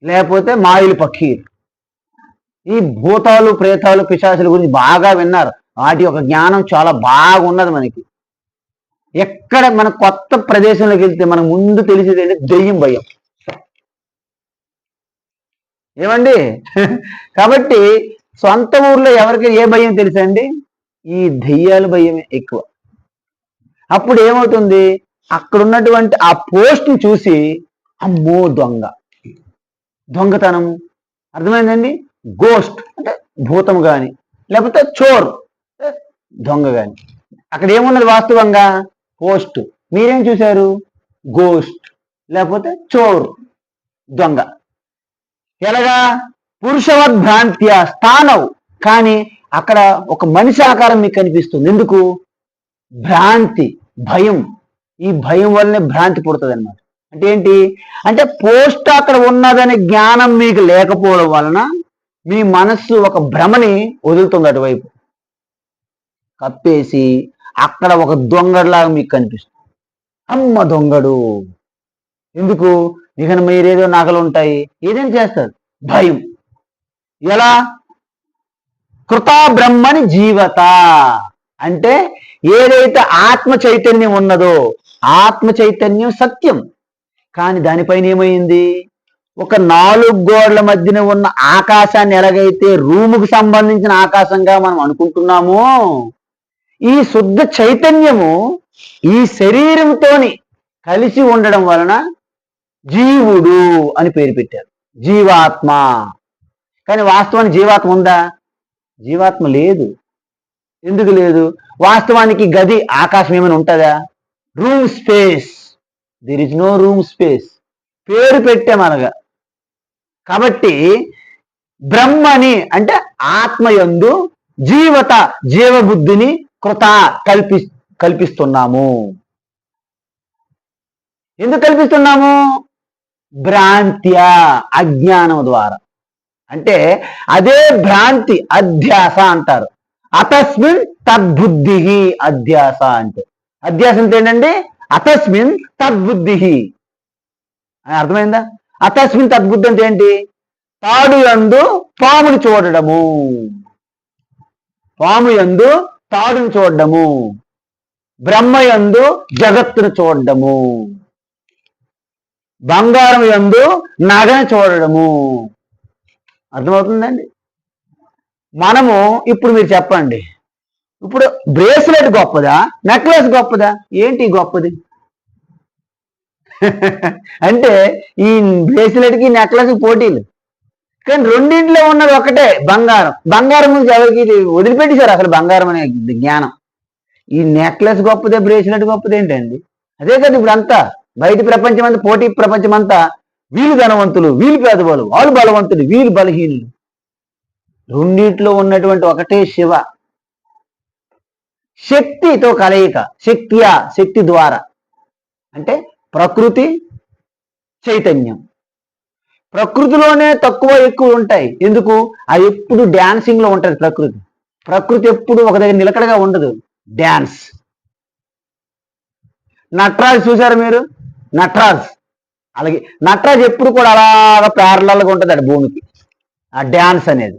లేకపోతే మాయిల్ పక్కీర్, ఈ భూతాలు ప్రేతాలు పిశాచుల గురించి బాగా విన్నారు. వాటి యొక్క జ్ఞానం చాలా బాగున్నది మనకి. ఎక్కడ మన కొత్త ప్రదేశంలోకి వెళ్తే మనకు ముందు తెలిసేది ఏంటి? దెయ్యం భయం. ఏమండి? కాబట్టి సొంత ఊర్లో ఎవరికి ఏ భయం తెలుసండి? ఈ దెయ్యాల భయమే ఎక్కువ. అప్పుడు ఏమవుతుంది? అక్కడ ఉన్నటువంటి ఆ పోస్ట్ చూసి అమ్మో దొంగ, దొంగతనం, అర్థమైందండి? గోస్ట్ అంటే భూతం గాని, లేకపోతే చోర్ దొంగ గాని. అక్కడ ఏమున్నది వాస్తవంగా? పోస్ట్. మీరేం చూశారు? గోస్ట్ లేకపోతే చోర్, దొంగ. ఎలాగా? పురుషవద్భ్రాంత్య స్థానం. కానీ అక్కడ ఒక మనిషి ఆకారం మీకు కనిపిస్తుంది. ఎందుకు? భ్రాంతి, భయం. ఈ భయం వల్లనే భ్రాంతి పుడుతుంది అనమాట. అంటే ఏంటి? అంటే పోస్ట్ అక్కడ ఉన్నదనే జ్ఞానం మీకు లేకపోవడం వలన మీ మనస్సు ఒక భ్రమని వదులుతుంది అటువైపు, కప్పేసి అక్కడ ఒక దొంగడిలాగా మీకు కనిపిస్తుంది. అమ్మ దొంగడు. ఎందుకు? ఇక మీరేదో నగలు ఉంటాయి, ఏదైనా చేస్తారు, భయం. ఎలా? కృతా బ్రహ్మని జీవత అంటే ఏదైతే ఆత్మ చైతన్యం ఉన్నదో, ఆత్మ చైతన్యం సత్యం. కానీ దానిపైన ఏమైంది? ఒక 4 గోడల మధ్యన ఉన్న ఆకాశాన్ని ఎలాగైతే రూముకు సంబంధించిన ఆకాశంగా మనం అనుకుంటున్నామో, ఈ శుద్ధ చైతన్యము ఈ శరీరంతోని కలిసి ఉండడం వలన జీవుడు అని పేరు పెట్టారు, జీవాత్మ. కానీ వాస్తవానికి జీవాత్మ ఉందా? జీవాత్మ లేదు. ఎందుకు లేదు? వాస్తవానికి గది, ఆకాశం ఏమైనా ఉంటుందా? Room space. There is no room space. పేరు పెట్టామనగా. కాబట్టి బ్రహ్మని అంటే ఆత్మయందు జీవత, జీవబుద్ధిని కృత కల్పిస్తున్నాము. ఎందుకు కల్పిస్తున్నాము? భ్రాంత్య, అజ్ఞానం ద్వారా. అంటే అదే భ్రాంతి, అధ్యాస అంటారు. అతస్మిన్ తద్బుద్ధి అధ్యాస అంటే. అధ్యాస అంటే ఏంటండి? అతస్మిన్ తద్బుద్ధి. అర్థమైందా? అతస్మిన్ తద్బుద్ధి అంటే ఏంటి? తాడు యందు పాముని చూడడము, పాము యందు తాడుని చూడడము, బ్రహ్మయందు జగత్తును చూడడము, బంగారం యందు నగని చూడడము. అర్థమవుతుందండి? మనము ఇప్పుడు మీరు చెప్పండి, ఇప్పుడు బ్రేస్లెట్ గొప్పదా, నెక్లెస్ గొప్పదా? ఏంటి గొప్పది? అంటే ఈ బ్రేస్లెట్కి నెక్లెస్ పోటీలు. కానీ రెండింటిలో ఉన్నది ఒకటే, బంగారం. బంగారం గురించి ఎవరికి వదిలిపెట్టేశారు అసలు బంగారం అనే జ్ఞానం. ఈ నెక్లెస్ గొప్పదే, బ్రేస్లెట్ గొప్పది ఏంటండి? అదే కదా ఇప్పుడు అంతా బయట ప్రపంచం అంతా, పోటీ ప్రపంచం అంతా వీళ్ళు ధనవంతులు, వీళ్ళు పేదవాళ్ళు, వాళ్ళు బలవంతులు, వీళ్ళు బలహీనులు. రెండింటిలో ఉన్నటువంటి ఒకటే శివ. శక్తితో కలయిక, శక్తియా, శక్తి ద్వారా. అంటే ప్రకృతి చైతన్యం. ప్రకృతిలోనే తక్కువ ఎక్కువ ఉంటాయి. ఎందుకు? అది ఎప్పుడు డాన్సింగ్ లో ఉంటుంది. ప్రకృతి ఎప్పుడు ఒక దగ్గర నిలకడగా ఉండదు, డాన్స్. నటరాజు చూసారు మీరు? నటరాజ్ అలాగే నటరాజ్ ఎప్పుడు కూడా అలాగా ప్యారలల్గా ఉంటుంది అటు భూమికి. ఆ డ్యాన్స్ అనేది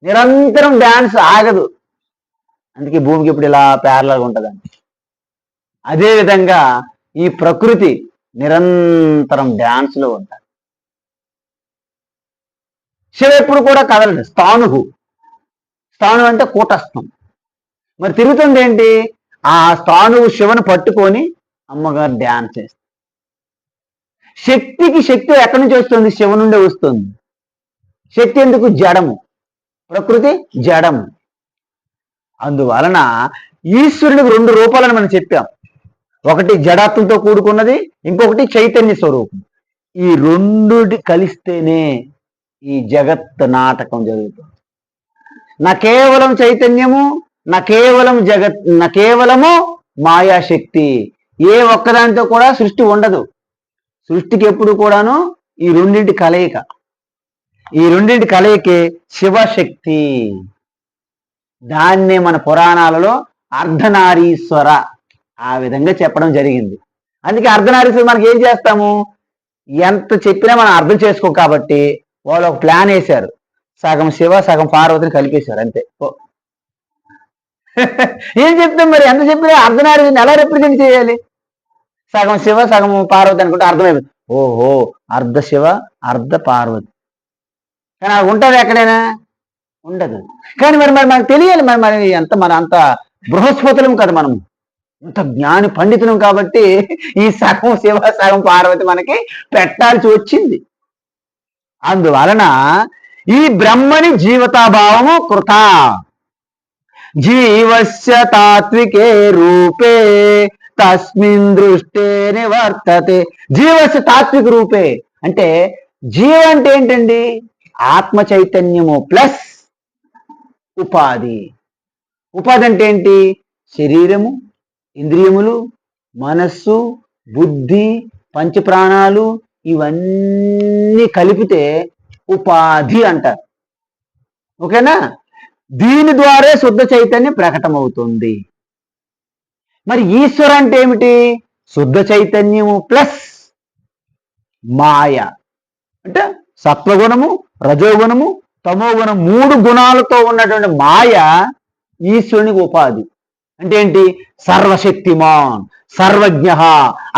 నిరంతరం డ్యాన్స్ ఆగదు, అందుకే భూమికి ఇప్పుడు ఇలా ప్యారలల్గా ఉంటుందండి. అదేవిధంగా ఈ ప్రకృతి నిరంతరం డ్యాన్స్లో ఉంటుంది. శివ ఎప్పుడు కూడా కదలడు. స్థాణువు అంటే కూటస్థం. మరి తిరుగుతుంది ఏంటి? ఆ స్థాణువు శివను పట్టుకొని అమ్మగారు డ్యాన్స్ చేస్తుంది. శక్తికి శక్తి ఎక్కడి నుంచి వస్తుంది? శివ నుండే వస్తుంది. శక్తి ఎందుకు? జడము. ప్రకృతి జడము. అందువలన ఈశ్వరుడికి రెండు రూపాలని మనం చెప్పాం. ఒకటి జడాత్మతో కూడుకున్నది, ఇంకొకటి చైతన్య స్వరూపం. ఈ రెండు కలిస్తేనే ఈ జగత్ నాటకం జరుగుతుంది. నా కేవలం చైతన్యము, నా కేవలం జగత్, నా కేవలము మాయాశక్తి. ఏ ఒక్కదానితో కూడా సృష్టి ఉండదు. సృష్టికి ఎప్పుడు కూడాను ఈ రెండింటి కలయిక. ఈ రెండింటి కలయికే శివశక్తి. దాన్నే మన పురాణాలలో అర్ధనారీశ్వర ఆ విధంగా చెప్పడం జరిగింది. అందుకే అర్ధనారీశ్వర మనకి ఏం చేస్తాము? ఎంత చెప్పినా మనం అర్థం చేసుకో కాబట్టి వాళ్ళు ఒక ప్లాన్ వేశారు. సగం శివ సగం పార్వతిని కలిపేశారు అంతే. ఏం చెప్తాం మరి? ఎంత చెప్పినా అర్ధనారీశ్వరుని ఎలా రిప్రజెంట్ చేయాలి? సగం శివ సగం పార్వతి అనుకుంటే అర్థమైపోతుంది. ఓహో, అర్ధ శివ అర్ధ పార్వతి. కానీ అది ఉంటుంది ఎక్కడైనా? ఉండదు. కానీ మరి మరి మనకు తెలియాలి. మరి అంత బృహస్పతులం కదా మనం, ఇంత జ్ఞాని పండితులం కాబట్టి ఈ సగం శివ సగం పార్వతి మనకి పెట్టాల్సి వచ్చింది. అందువలన ఈ బ్రహ్మని జీవతాభావము కృత. జీవస్య తాత్వికే రూపే తస్మిన్ దృష్టే నివర్తతే. జీవస్య తాత్విక రూపే అంటే జీవ అంటే ఏంటండి? ఆత్మ చైతన్యము ప్లస్ ఉపాధి. ఉపాధి అంటే ఏంటి? శరీరము, ఇంద్రియములు, మనస్సు, బుద్ధి, పంచప్రాణాలు ఇవన్నీ కలిపితే ఉపాధి అంటారు. ఓకేనా? దీని ద్వారా శుద్ధ చైతన్యం ప్రకటమవుతుంది. మరి ఈశ్వర అంటే ఏమిటి? శుద్ధ చైతన్యము ప్లస్ మాయ. అంటే సత్వగుణము, రజోగుణము, తమోగుణం మూడు గుణాలతో ఉన్నటువంటి మాయ ఈశ్వరునికి ఉపాధి. అంటే ఏంటి? సర్వశక్తిమాన్, సర్వజ్ఞ,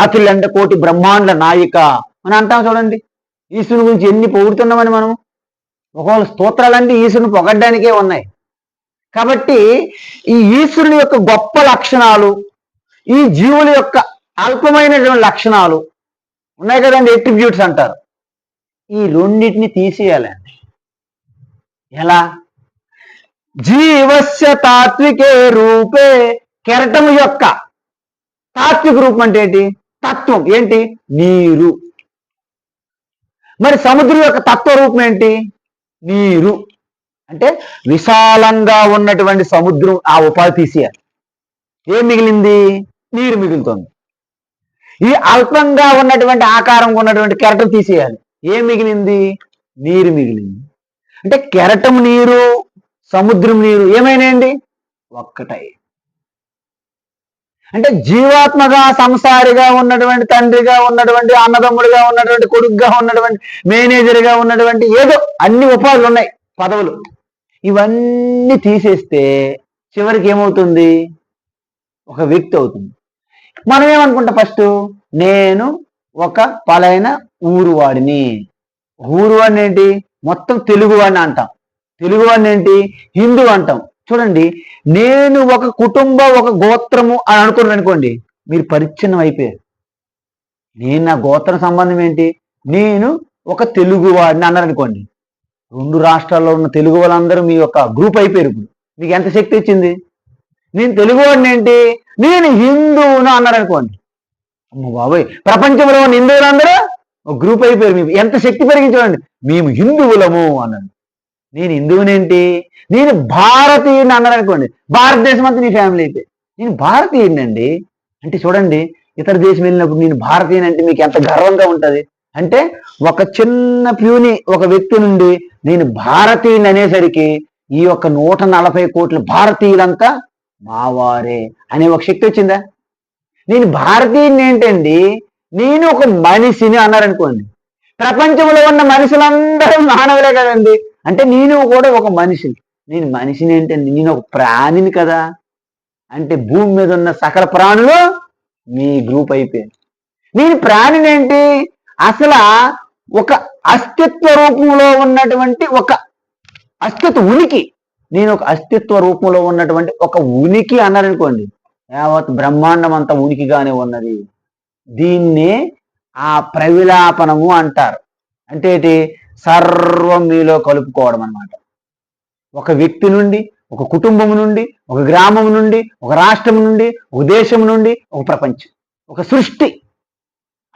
అఖిలండ కోటి బ్రహ్మాండ నాయిక అని అంటాం చూడండి. ఈశ్వరుని గురించి ఎన్ని పొగుడుతున్నామని మనం. ఒకవేళ స్తోత్రాలంటే ఈశ్వరుని పొగడ్డానికే ఉన్నాయి. కాబట్టి ఈ ఈశ్వరుని యొక్క గొప్ప లక్షణాలు, ఈ జీవుల యొక్క అల్పమైనటువంటి లక్షణాలు ఉన్నాయి కదండి, ఎట్రిబ్యూట్స్ అంటారు. ఈ రెండింటిని తీసేయాలండి. ఎలా? జీవస్య తాత్వికే రూపే. కెరటము యొక్క తాత్విక రూపం అంటే ఏంటి? తత్వం ఏంటి? నీరు. మరి సముద్రం యొక్క తత్వ రూపం ఏంటి? నీరు. అంటే విశాలంగా ఉన్నటువంటి సముద్రం ఆ ఉపాధి తీసేయాలి. ఏం మిగిలింది? నీరు మిగులుతుంది. ఈ అల్పంగా ఉన్నటువంటి ఆకారంగా ఉన్నటువంటి కెరటం తీసేయాలి. ఏం మిగిలింది? నీరు మిగిలింది. అంటే కెరటం నీరు, సముద్రం నీరు ఏమైనాయండి? ఒక్కటై. అంటే జీవాత్మగా సంసారిగా ఉన్నటువంటి, తండ్రిగా ఉన్నటువంటి, అన్నదమ్ముడిగా ఉన్నటువంటి, కొడుకుగా ఉన్నటువంటి, మేనేజర్గా ఉన్నటువంటి ఏదో అన్ని ఉపాధులు ఉన్నాయి, పదవులు. ఇవన్నీ తీసేస్తే చివరికి ఏమవుతుంది? ఒక వ్యక్తి అవుతుంది. మనం ఏమనుకుంటాం? ఫస్ట్ నేను ఒక పలైన ఊరు వాడిని. ఊరు వాడిని ఏంటి? మొత్తం తెలుగు వాడిని అంటాం. తెలుగు వాడిని ఏంటి? హిందూ అంటాం. చూడండి, నేను ఒక కుటుంబం, ఒక గోత్రము అని అనుకున్నాను అనుకోండి, మీరు పరిచ్ఛిన్నం అయిపోయారు. నేను నా గోత్ర సంబంధం ఏంటి? నేను ఒక తెలుగు వాడిని అన్నారు అనుకోండి, రెండు రాష్ట్రాల్లో ఉన్న తెలుగు వాళ్ళందరూ మీ యొక్క గ్రూప్ అయిపోయారు. ఇప్పుడు మీకు ఎంత శక్తి ఇచ్చింది? నేను తెలుగు వాడిని ఏంటి? నేను హిందువును అన్నారు అనుకోండి, అమ్మ బాబోయ్, ప్రపంచంలో ఉన్న హిందువులందరూ ఒక గ్రూప్ అయిపోయారు. మీకు ఎంత శక్తి పెరిగించండి. మేము హిందువులము అన్నాడు. నేను హిందువునేంటి? నేను భారతీయుని అన్నారు అనుకోండి, భారతదేశం అంతా నీ ఫ్యామిలీ అయిపోయి నేను భారతీయుడినండి అంటే చూడండి, ఇతర దేశం వెళ్ళినప్పుడు నేను భారతీయుని అంటే మీకు ఎంత గర్వంగా ఉంటుంది. అంటే ఒక చిన్న ప్యూని, ఒక వ్యక్తి నుండి నేను భారతీయుని అనేసరికి ఈ యొక్క 140 కోట్ల భారతీయులంతా మావారే అనే ఒక శక్తి వచ్చిందా? నేను భారతీయుని ఏంటండి, నేను ఒక మనిషిని అన్నారనుకోండి, ప్రపంచంలో ఉన్న మనుషులందరూ మానవులే కదండి, అంటే నేను కూడా ఒక మనిషిని. నేను మనిషిని ఏంటండి, నేను ఒక ప్రాణిని కదా, అంటే భూమి మీద ఉన్న సకల ప్రాణులు మీ గ్రూప్ అయిపోయింది. నేను ప్రాణిని ఏంటి, అసలు ఒక అస్తిత్వ రూపంలో ఉన్నటువంటి ఒక అస్తిత్వ ఉనికి, నేను ఒక అస్తిత్వ రూపంలో ఉన్నటువంటి ఒక ఉనికి అన్నారనుకోండి, యావత్ బ్రహ్మాండం అంతా ఉనికిగానే ఉన్నది. దీన్ని ఆ ప్రవిలాపనము అంటారు. అంటే ఏంటి, సర్వం మీలో కలుపుకోవడం అన్నమాట. ఒక వ్యక్తి నుండి, ఒక కుటుంబం నుండి, ఒక గ్రామం నుండి, ఒక రాష్ట్రం నుండి, ఒక దేశం నుండి, ఒక ప్రపంచం, ఒక సృష్టి.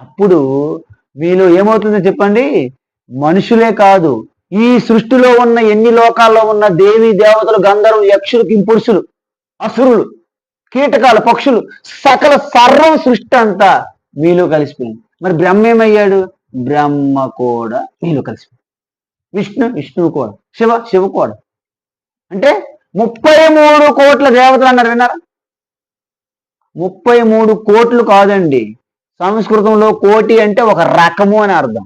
అప్పుడు మీలో ఏమవుతుందో చెప్పండి, మనుషులే కాదు, ఈ సృష్టిలో ఉన్న ఎన్ని లోకాల్లో ఉన్న దేవీ దేవతలు, గంధర్వులు, యక్షులు, కింపురుషులు, అసురులు, కీటకాలు, పక్షులు, సకల సర్వం సృష్టి అంతా మీలో కలిసిపోయింది. మరి బ్రహ్మ ఏమయ్యాడు, బ్రహ్మ కూడా మీలో కలిసిపోయింది. విష్ణువు కూడా, శివ కూడా. అంటే 33 కోట్ల దేవతలు అన్నారు, విన్నారా? 33 కోట్లు కాదండి, సంస్కృతంలో కోటి అంటే ఒక రకము అని అర్థం.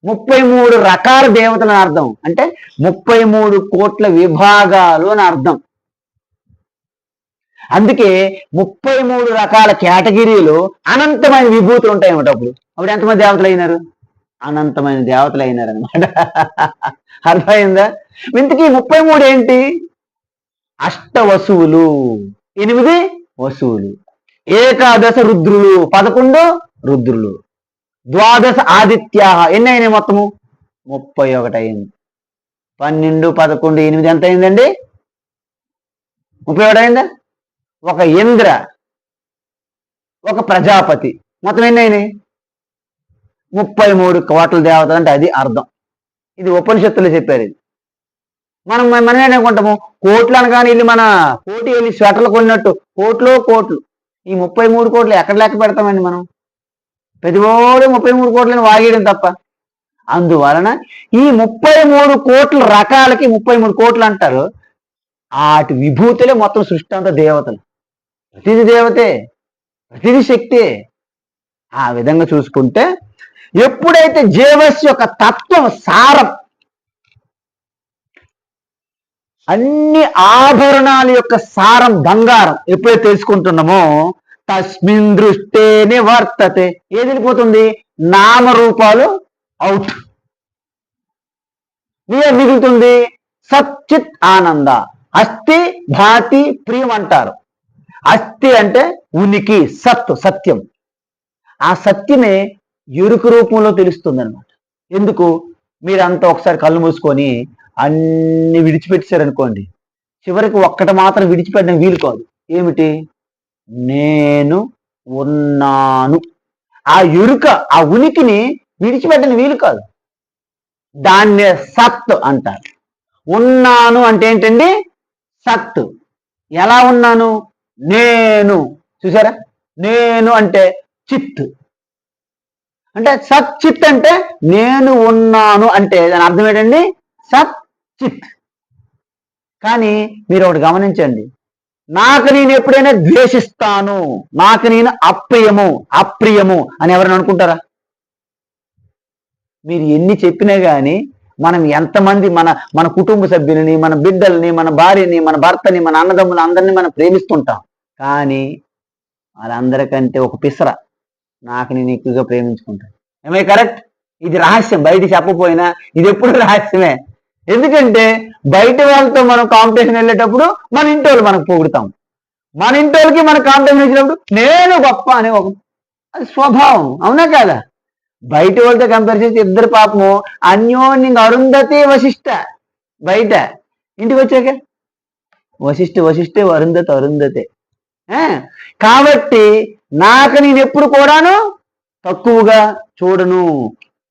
33 రకాల దేవతలు అని అర్థం, అంటే 33 కోట్ల విభాగాలు అని అర్థం. అందుకే 33 రకాల కేటగిరీలు అనంతమైన విభూతులు ఉంటాయి అన్నమాట. అప్పుడు ఎంతమంది దేవతలు అయినారు, అనంతమైన దేవతలు అయినారు అనమాట. అర్థమైందా? ఇంతకీ 33 ఏంటి, అష్ట వసువులు, 8 వసువులు, ఏకాదశ రుద్రులు, 11 రుద్రులు, ద్వాదశ ఆదిత్య, ఎన్ని అయినాయి మొత్తము, 31 అయింది. 12, 11, 8 ఎంత అయిందండి, 31 అయిందా? ఒక ఇంద్ర, ఒక ప్రజాపతి, మొత్తం ఎన్ని అయినాయి, 33 కోట్ల దేవతలు. అంటే అది అర్థం. ఇది ఉపనిషత్తులు చెప్పారు. ఇది మనం ఏమనుకుంటాము, కోట్లు అనగానే వెళ్ళి మన కోటి వెళ్ళి స్వెటర్లు కొన్నట్టు కోట్లు. ఈ 33 కోట్లు ఎక్కడ లెక్క పెడతామండి మనం? ప్రతివాడు 33 కోట్లని వాగేయడం తప్ప. అందువలన ఈ 33 కోట్ల రకాలకి 33 కోట్లు అంటారు. వాటి విభూతులే మొత్తం సృష్టి అంతా దేవతలు. ప్రతిది దేవతే, ప్రతిది శక్తే. ఆ విధంగా చూసుకుంటే ఎప్పుడైతే జీవస్ యొక్క తత్వం సారం, అన్ని ఆభరణాల యొక్క సారం బంగారం ఎప్పుడైతే తెలుసుకుంటున్నామో, తస్మిన్ దృష్టే నివర్తతే, ఏది వెళ్ళిపోతుంది, నామరూపాలు అవుట్, మిగులుతుంది సచ్చిత్ ఆనంద. అస్థి భాతి ప్రియం అంటారు. అస్థి అంటే ఉనికి, సత్యం. ఆ సత్యమే ఎరుకు రూపంలో తెలుస్తుంది అనమాట. ఎందుకు, మీరంతా ఒకసారి కళ్ళు మూసుకొని అన్ని విడిచిపెట్టేశారనుకోండి, చివరికి ఒక్కటి మాత్రం విడిచిపెట్టడం వీలు కాదు. ఏమిటి, నేను ఉన్నాను. ఆ ఎరుక, ఆ ఉనికిని విడిచిపెట్టడం వీలు కాదు. దాన్నే సత్ అంటారు. ఉన్నాను అంటే ఏంటండి, సత్. ఎలా ఉన్నాను, నేను, చూసారా, నేను అంటే చిత్, అంటే సత్ చిత్ అంటే నేను ఉన్నాను అంటే దాని అర్థం ఏంటండి, సత్ చిత్. కానీ మీరు ఒకటి గమనించండి, నాకు నేను ఎప్పుడైనా ద్వేషిస్తాను, నాకు నేను అప్రియము అని ఎవరైనా అనుకుంటారా? మీరు ఎన్ని చెప్పినా కానీ మనం ఎంతమంది మన కుటుంబ సభ్యులని, మన బిడ్డల్ని, మన భార్యని, మన భర్తని, మన అన్నదమ్ములు అందరినీ మనం ప్రేమిస్తుంటాం. కానీ వాళ్ళందరికంటే ఒక పిసర నాకు నేను ఎక్కువగా ప్రేమించుకుంటాను. ఏమై కరెక్ట్? ఇది రహస్యం, బయట చెప్పపోయినా ఇది ఎప్పుడు రహస్యమే. ఎందుకంటే బయట వాళ్ళతో మనం కాంపిటీషన్ వెళ్ళేటప్పుడు మన ఇంటి వాళ్ళు మనకు పొగుడుతాం, మన ఇంటి వాళ్ళకి మన కాంపిటీషన్ ఇచ్చినప్పుడు నేను గొప్ప అనే ఒక అది స్వభావం, అవునా కాదా? బయట వాళ్ళతో కంపేర్ చేసి ఇద్దరు పాపము అన్యోన్యంగా, అరుంధతి వశిష్ట బయట, ఇంటికి వచ్చాక వశిష్ఠే అరుంధతే. కాబట్టి నాకు నేను ఎప్పుడు కూడాను తక్కువగా చూడను,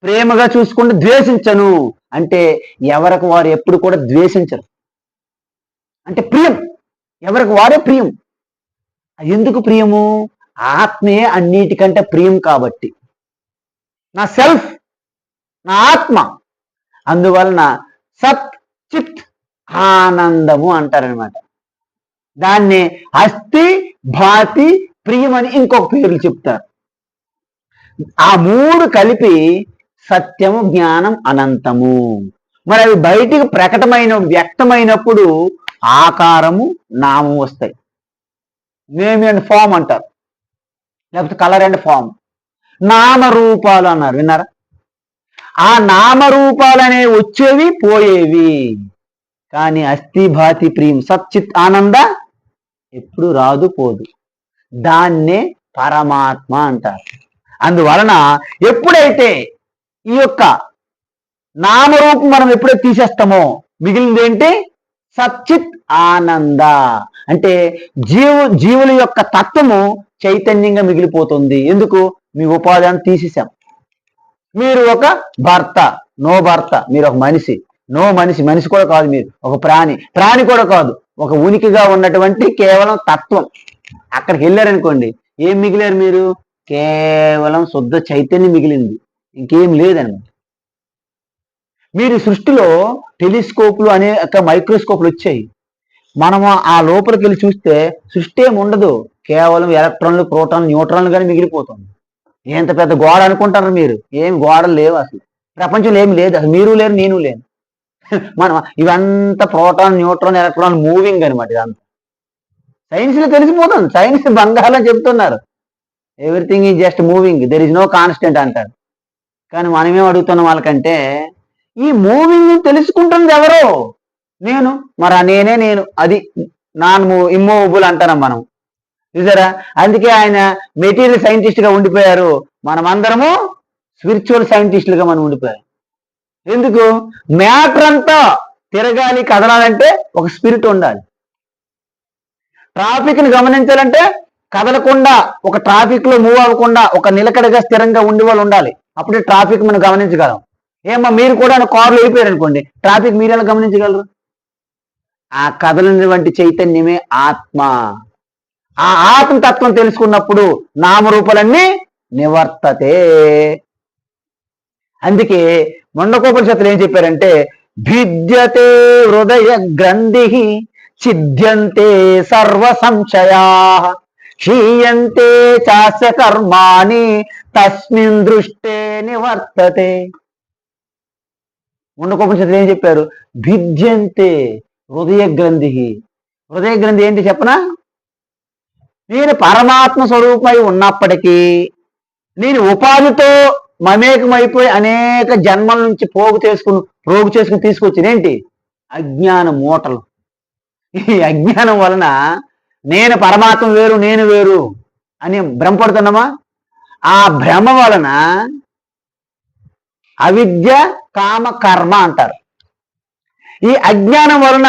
ప్రేమగా చూసుకుంటూ ద్వేషించను. అంటే ఎవరికి వారు ఎప్పుడు కూడా ద్వేషించరు, అంటే ప్రియం, ఎవరికి వారే ప్రియం. ఎందుకు ప్రియము, ఆత్మే అన్నిటికంటే ప్రియం కాబట్టి, నా సెల్ఫ్, నా ఆత్మ. అందువలన సత్ చిత్ ఆనందము అంటారనమాట. దాన్ని అస్థి భాతి ప్రియం అని ఇంకొక పేర్లు చెప్తారు. ఆ మూడు కలిపి సత్యము, జ్ఞానం, అనంతము. మరి అవి బయటికి ప్రకటమైన వ్యక్తమైనప్పుడు ఆకారము, నామం వస్తాయి. నేమ్ అండ్ ఫామ్ అంటారు, లేకపోతే కలర్ అండ్ ఫామ్. నామరూపాలు అన్నారు, విన్నారా? ఆ నామరూపాలు అనేవి వచ్చేవి, పోయేవి. కానీ అస్థి భాతి ప్రియం సచ్చిత్ ఆనంద ఎప్పుడు రాదు, పోదు. దాన్నే పరమాత్మ అంటారు. అందువలన ఎప్పుడైతే ఈ యొక్క నామరూపం మనం ఎప్పుడైతే తీసేస్తామో మిగిలింది ఏంటి? సచ్చిత్ ఆనంద. అంటే జీవుల యొక్క తత్వము చైతన్యంగా మిగిలిపోతుంది. ఎందుకు? మీ ఉపాధిని తీసేసాం. మీరు ఒక భర్త, నో భర్త. మీరు ఒక మనిషి, నో మనిషి. మనిషి కూడా కాదు, మీరు ఒక ప్రాణి, ప్రాణి కూడా కాదు. ఒక ఉనికిగా ఉన్నటువంటి కేవలం తత్వం. అక్కడికి వెళ్ళారనుకోండి, ఏం మిగిలారు మీరు? కేవలం శుద్ధ చైతన్యం మిగిలింది, ఇంకేం లేదన్నమాట. మీరు సృష్టిలో టెలిస్కోప్లు అనేక మైక్రోస్కోప్లు వచ్చాయి. మనము ఆ లోపలికి వెళ్ళి చూస్తే సృష్టి ఏమి ఉండదు, కేవలం ఎలక్ట్రాన్లు, ప్రోటాన్లు, న్యూట్రాన్లు కానీ మిగిలిపోతుంది. ఎంత పెద్ద గోడ అనుకుంటారు మీరు? ఏమి గోడలు లేవు అసలు, ప్రపంచంలో ఏమి లేదు అసలు. మీరు లేరు, నేను లేను. మనం ఇవంతా ప్రోటాన్, న్యూట్రాన్, ఎలక్ట్రాన్ మూవింగ్ అనమాట. ఇదంతా సైన్స్ లో తెలిసిపోతుంది. సైన్స్ బంగాళం చెప్తున్నారు, everything is just moving, there is no constant అంటారు. కానీ మనమేం అడుగుతున్నాం వాళ్ళకంటే, ఈ మూవింగ్ తెలుసుకుంటుంది ఎవరో? నేను. మరి ఆ నేనే నేను, అది నాన్ ఇమ్మూవబుల్ అంటాం మనం, చూసారా? అందుకే ఆయన మెటీరియల్ సైంటిస్ట్ గా ఉండిపోయారు, మనమందరము స్పిరిచువల్ సైంటిస్టులుగా మనం ఉండిపోయారు. ఎందుకు? మ్యాటర్ అంతా తిరగాలి, కదలాలంటే ఒక స్పిరిట్ ఉండాలి. ట్రాఫిక్ ని గమనించాలంటే కదలకుండా, ఒక ట్రాఫిక్ లో మూవ్ అవ్వకుండా ఒక నిలకడగా స్థిరంగా ఉండే వాళ్ళు ఉండాలి. అప్పుడే ట్రాఫిక్ మనం గమనించగలం. ఏమో మీరు కూడా కారులో వెళ్ళిపోయారు అనుకోండి, ట్రాఫిక్ మీరు ఎలా గమనించగలరు? ఆ కదలనివంటి చైతన్యమే ఆత్మ. ఆ ఆత్మతత్వం తెలుసుకున్నప్పుడు నామరూపాలన్నీ నివర్తతే. అందుకే ముండకోపనిషత్తులు ఏం చెప్పారంటే, భిద్యతే హృదయ గ్రంథి ఛిద్యంతే సర్వ సంశయా క్షీయంతే చాస్య కర్మాణి తస్మిన్ దృష్టే నివర్తతే. ముండకోపనిషత్తులు ఏం చెప్పారు? భిద్యంతే హృదయ గ్రంథి. హృదయ గ్రంథి ఏంటి చెప్పనా? నేను పరమాత్మ స్వరూపమై ఉన్నప్పటికీ నేను ఉపాధితో మమేకమైపోయి అనేక జన్మల నుంచి పోగు చేసుకుని తీసుకొచ్చినేంటి? అజ్ఞాన మూటలు. ఈ అజ్ఞానం వలన నేను పరమాత్మ వేరు, నేను వేరు అని భ్రమపడుతున్నామా? ఆ భ్రమ వలన అవిద్య, కామ, కర్మ అంటారు. ఈ అజ్ఞానం వలన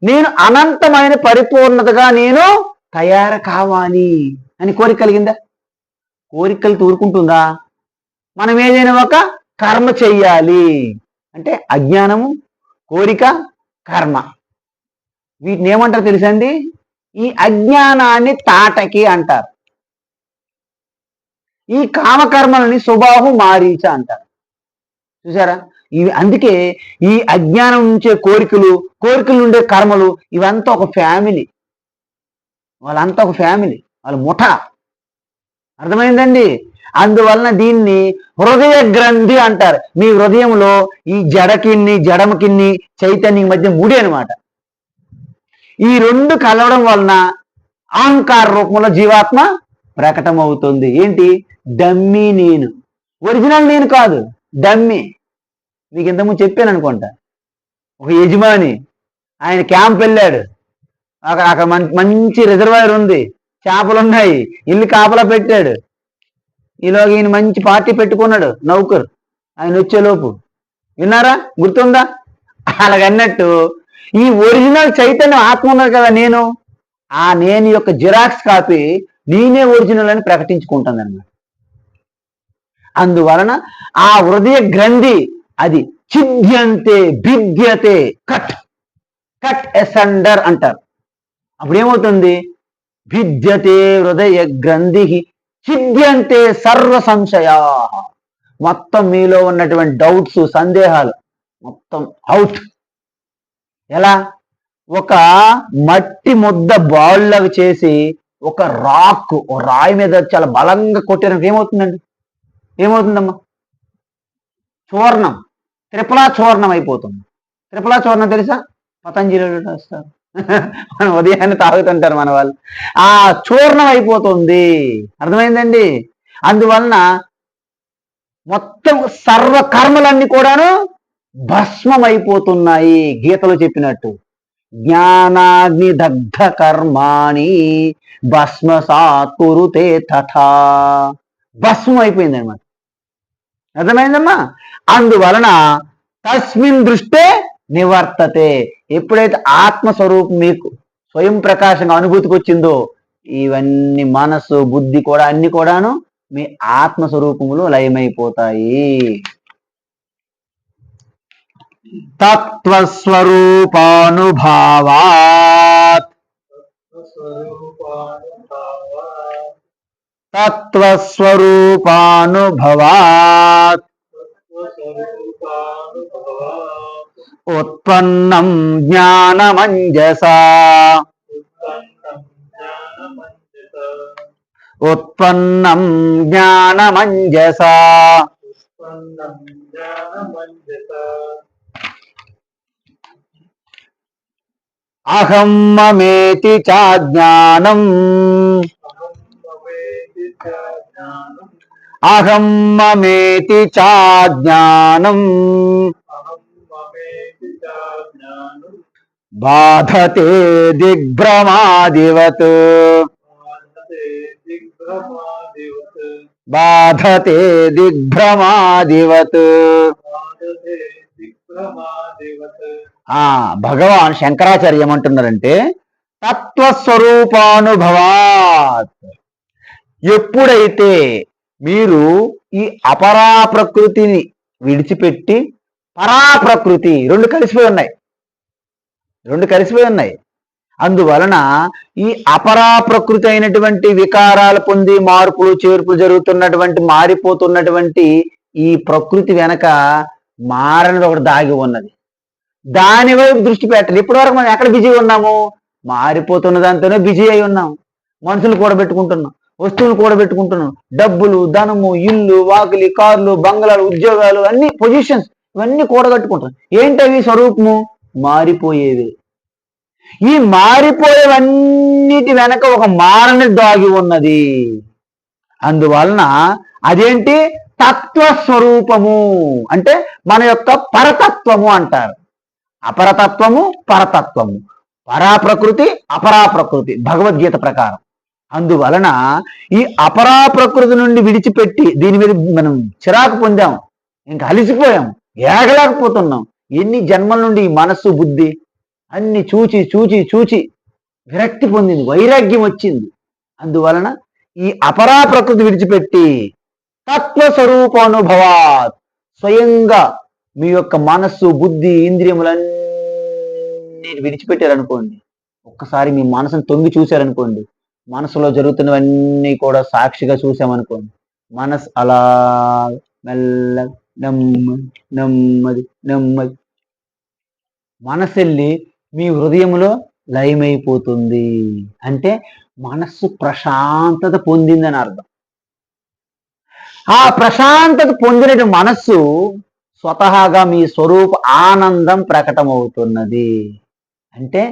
నేను అనంతమైన పరిపూర్ణతగా నేను తయారు కావాలి అని కోరిక కలిగిందా? కోరికలు తూరుకుంటుందా? మనం ఏదైనా ఒక కర్మ చెయ్యాలి అంటే అజ్ఞానము, కోరిక, కర్మ, వీటిని ఏమంటారు తెలుసండి? ఈ అజ్ఞానాన్ని తాటకి అంటారు. ఈ కామకర్మలని సుబాహు, మారీచ అంటారు. చూసారా? ఇవి అందుకే ఈ అజ్ఞానం నుంచే కోరికలు ఉండే కర్మలు, ఇవంతా ఒక ఫ్యామిలీ. వాళ్ళంతా ఒక ఫ్యామిలీ, వాళ్ళ ముఠా. అర్థమైందండి? అందువలన దీన్ని హృదయ గ్రంథి అంటారు. మీ హృదయంలో ఈ జడమకిన్ని చైతన్యం మధ్య ముడి అనమాట. ఈ రెండు కలవడం వలన అహంకార రూపంలో జీవాత్మ ప్రకటమవుతుంది. ఏంటి? డమ్మీ నేను, ఒరిజినల్ నేను కాదు, డమ్మీ. మీకు ఇంతకుముందు చెప్పాను అనుకుంటా, ఒక యజమాని ఆయన క్యాంప్ వెళ్ళాడు. అక్కడ మంచి రిజర్వాయర్ ఉంది, చేపలు ఉన్నాయి, ఇల్లు కాపలా పెట్టాడు. ఈలోగా ఈయన మంచి పార్టీ పెట్టుకున్నాడు, నౌకరు. ఆయన వచ్చేలోపు, విన్నారా? గుర్తుందా? అలాగన్నట్టు ఈ ఒరిజినల్ చైతన్యం ఆత్మ ఉన్నది కదా, నేను యొక్క జిరాక్స్ కాపీ నేనే ఒరిజినల్ అని ప్రకటించుకుంటాను అన్నమాట. అందువలన ఆ హృదయ గ్రంథి అది ఛిద్యంతే, భిద్యతే, కట్ ఎసండర్ అంటారు. అప్పుడు ఏమవుతుంది? భిద్యతే హృదయ గ్రంథి ఛిద్యంతే సర్వ సంశయా. మొత్తం మీలో ఉన్నటువంటి డౌట్స్, సందేహాలు మొత్తం అవుట్. ఎలా? ఒక మట్టి ముద్ద బాల్లాగా చేసి ఒక రాయి మీద చాలా బలంగా కొట్టారంటే ఏమవుతుందండి? ఏమవుతుందమ్మా? చూర్ణం, త్రిపులా చూర్ణం అయిపోతుంది. త్రిపులా చూర్ణం తెలుసా? పతంజలిలో వస్తారు. మనం ఉదయాన్నే తాగుతుంటారు మన వాళ్ళు. ఆ చూర్ణం అయిపోతుంది. అర్థమైందండి? అందువలన మొత్తం సర్వ కర్మలన్నీ కూడాను భస్మం అయిపోతున్నాయి. గీతలో చెప్పినట్టు జ్ఞానాగ్ని దగ్ధ కర్మాణి భస్మసాత్ కురుతే తథా. భస్మం అయిపోయింది అనమాట. అర్థమైందమ్మా? అందువలన తస్మిన్ దృష్టే నివర్తతే. ఎప్పుడైతే ఆత్మస్వరూపం మీకు స్వయం ప్రకాశంగా అనుభూతికి వచ్చిందో ఇవన్నీ మనసు బుద్ధి కూడా అన్ని కూడాను మీ ఆత్మస్వరూపములు లయమైపోతాయి. తత్వస్వరూపానుభావాత్ తత్వస్వరూపానుభవాత్ ఉత్పన్నం జ్ఞానమంజసా ఉత్పన్నం జ్ఞానమంజసా. అహం మమేతి చాజ్ఞానం అహం మమేతి చాజ్ఞానం బాధతే దిగ్భ్రమాదివత్ బాధతే దిగ్భ్రమాదివత్. భగవాన్ శంకరాచార్య ఏమంటున్నారంటే తత్వస్వరూపానుభవాత్. ఎప్పుడైతే మీరు ఈ అపరా ప్రకృతిని విడిచిపెట్టి పరాప్రకృతి రెండు కలిసిపోయి ఉన్నాయి. అందువలన ఈ అపరా ప్రకృతి అయినటువంటి వికారాలు పొంది మార్పులు చేర్పులు జరుగుతున్నటువంటి మారిపోతున్నటువంటి ఈ ప్రకృతి వెనక మారనిది ఒకటి దాగి ఉన్నది. దాని వైపు దృష్టి పెట్టాలి. ఇప్పటి వరకు మనం ఎక్కడ బిజీ ఉన్నాము? మారిపోతున్న దాంతోనే బిజీ అయి ఉన్నాం. మనుషులు కూడబెట్టుకుంటున్నాం, వస్తువులు కూడబెట్టుకుంటున్నాం, డబ్బులు, ధనము, ఇల్లు, వాకిలి, కార్లు, బంగ్లాలు, ఉద్యోగాలు, అన్ని పొజిషన్స్ ఇవన్నీ కూడగట్టుకుంటున్నాం. ఏంటవి? స్వరూపము మారిపోయేవి. ఈ మారిపోయేవన్నిటి వెనక ఒక మారని దాగి ఉన్నది. అందువలన అదేంటి? తత్వస్వరూపము అంటే మన యొక్క పరతత్వము అంటారు. అపరతత్వము, పరతత్వము, పరాప్రకృతి, అపరాప్రకృతి భగవద్గీత ప్రకారం. అందువలన ఈ అపరాప్రకృతి నుండి విడిచిపెట్టి దీని మీద మనం చిరాకు పొందాం, ఇంకా అలిసిపోయాం, ఏగలేకపోతున్నాం. ఎన్ని జన్మల నుండి ఈ మనస్సు బుద్ధి అన్ని చూచి చూచి చూచి విరక్తి పొందింది, వైరాగ్యం వచ్చింది. అందువలన ఈ అపరా ప్రకృతి విడిచిపెట్టి తత్వస్వరూపానుభవాత్ స్వయంగా మీ యొక్క మనస్సు బుద్ధి ఇంద్రియములన్నీ విడిచిపెట్టారనుకోండి, ఒక్కసారి మీ మనసును తొంగి చూశారనుకోండి, మనసులో జరుగుతున్నవన్నీ కూడా సాక్షిగా చూసామనుకోండి, మనసు అలా మెల్ల నెమ్మది మనసెళ్ళి మీ హృదయంలో లయమైపోతుంది. అంటే మనస్సు ప్రశాంతత పొందిందని అర్థం. ఆ ప్రశాంతత పొందిన మనస్సు స్వతహాగా మీ స్వరూప ఆనందం ప్రకటమవుతున్నది. అంటే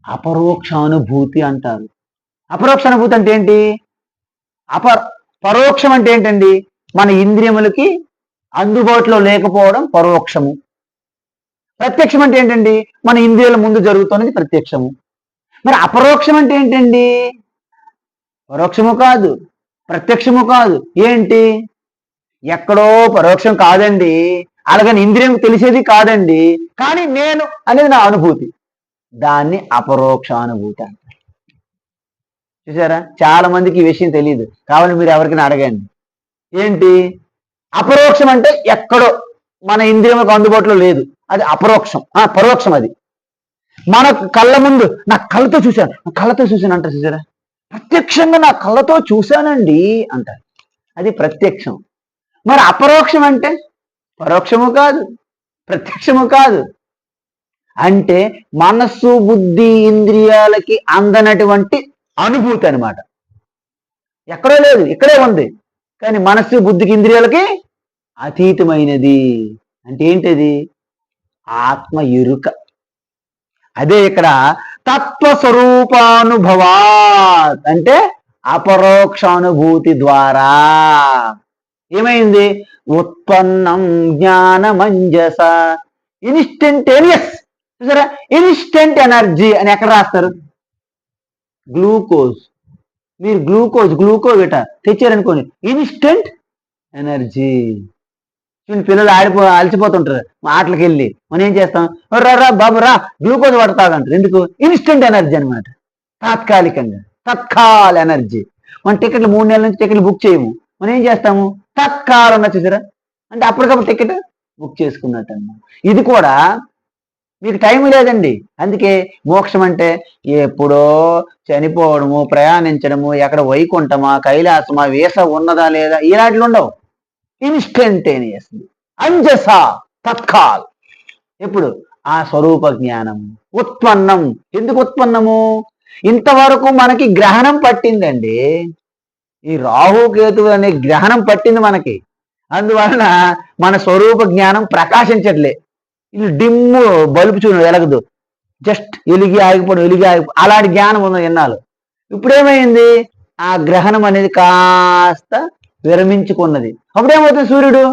అపరోక్షానుభూతి అంటారు. అపరోక్షానుభూతి అంటే ఏంటి? పరోక్షం అంటే ఏంటండి? మన ఇంద్రియములకి అందుబాటులో లేకపోవడం పరోక్షము. ప్రత్యక్షం అంటే ఏంటండి? మన ఇంద్రియాల ముందు జరుగుతున్నది ప్రత్యక్షము. మరి అపరోక్షం అంటే ఏంటండి? పరోక్షము కాదు, ప్రత్యక్షము కాదు. ఏంటి? ఎక్కడో పరోక్షం కాదండి, అలాగని ఇంద్రియం తెలిసేది కాదండి, కానీ నేను అనేది నా అనుభూతి, దాన్ని అపరోక్షానుభూతి అంటారు. చూసారా? చాలా మందికి ఈ విషయం తెలియదు. కావాలని మీరు ఎవరికైనా అడగండి. ఏంటి అపరోక్షం అంటే? ఎక్కడో మన ఇంద్రియములకు అందుబాటులో లేదు, అది అపరోక్షం. పరోక్షం అది మన కళ్ళ ముందు, నా కళ్ళతో చూశాను అంటారు. చూసారా? ప్రత్యక్షంగా నా కళ్ళతో చూశానండి అంటారు, అది ప్రత్యక్షం. మరి అపరోక్షం అంటే? పరోక్షము కాదు, ప్రత్యక్షము కాదు. అంటే మనస్సు బుద్ధి ఇంద్రియాలకి అందనటువంటి అనుభూతి అనమాట. ఎక్కడో లేదు, ఇక్కడే ఉంది. కానీ మనస్సు బుద్ధికి ఇంద్రియాలకి అతీతమైనది. అంటే ఏంటిది? ఆత్మ ఎరుక. అదే ఇక్కడ తత్వస్వరూపానుభవా అంటే అపరోక్షానుభూతి ద్వారా ఏమైంది? ఉత్పన్నం జ్ఞానమంజస, ఇన్స్టంటేనియస్. చూసారా, ఇన్స్టెంట్ ఎనర్జీ అని ఎక్కడ రాస్తారు? గ్లూకోజ్. మీరు గ్లూకోజ్ ఇట తెచ్చారనుకోండి, ఇన్స్టెంట్ ఎనర్జీ. చూడండి, పిల్లలు అలసిపోతుంటారు ఆటలకు వెళ్ళి, మనం ఏం చేస్తాం? రా బాబు రా, గ్లూకోజ్ పడతాదంటారు. ఎందుకు? ఇన్స్టెంట్ ఎనర్జీ అనమాట. తాత్కాలికంగా, తత్కాల ఎనర్జీ. మన టికెట్లు 3 నెలల నుంచి టికెట్లు బుక్ చేయము. మనం ఏం చేస్తాము? తత్కాలం ఉన్న చూసారా, అంటే అప్పటికప్పుడు టికెట్ బుక్ చేసుకున్నట్టు అన్నమాట. ఇది కూడా మీకు టైం లేదండి. అందుకే మోక్షం అంటే ఎప్పుడో చనిపోవడము, ప్రయాణించడము, ఎక్కడ వైకుంఠమా, కైలాసమా, వీసా ఉన్నదా లేదా, ఇలాంటివి ఉండవు. ఇన్స్టంటేనియస్, అంజస, తత్కాల్. ఎప్పుడు? ఆ స్వరూప జ్ఞానం ఉత్పన్నం. ఎందుకు ఉత్పన్నము? ఇంతవరకు మనకి గ్రహణం పట్టిందండి. ఈ రాహుకేతు అనే గ్రహణం పట్టింది మనకి. అందువలన మన స్వరూప జ్ఞానం ప్రకాశించట్లే. ఇది డిమ్ము బల్బు చూడు వెలగదు, జస్ట్ వెలిగి ఆగిపోవడం, అలాంటి జ్ఞానం ఉన్న ఎన్నాళ్ళు. ఇప్పుడేమైంది? ఆ గ్రహణం అనేది కాస్త విరమించుకున్నది. అప్పుడేమవుతుంది? సూర్యుడు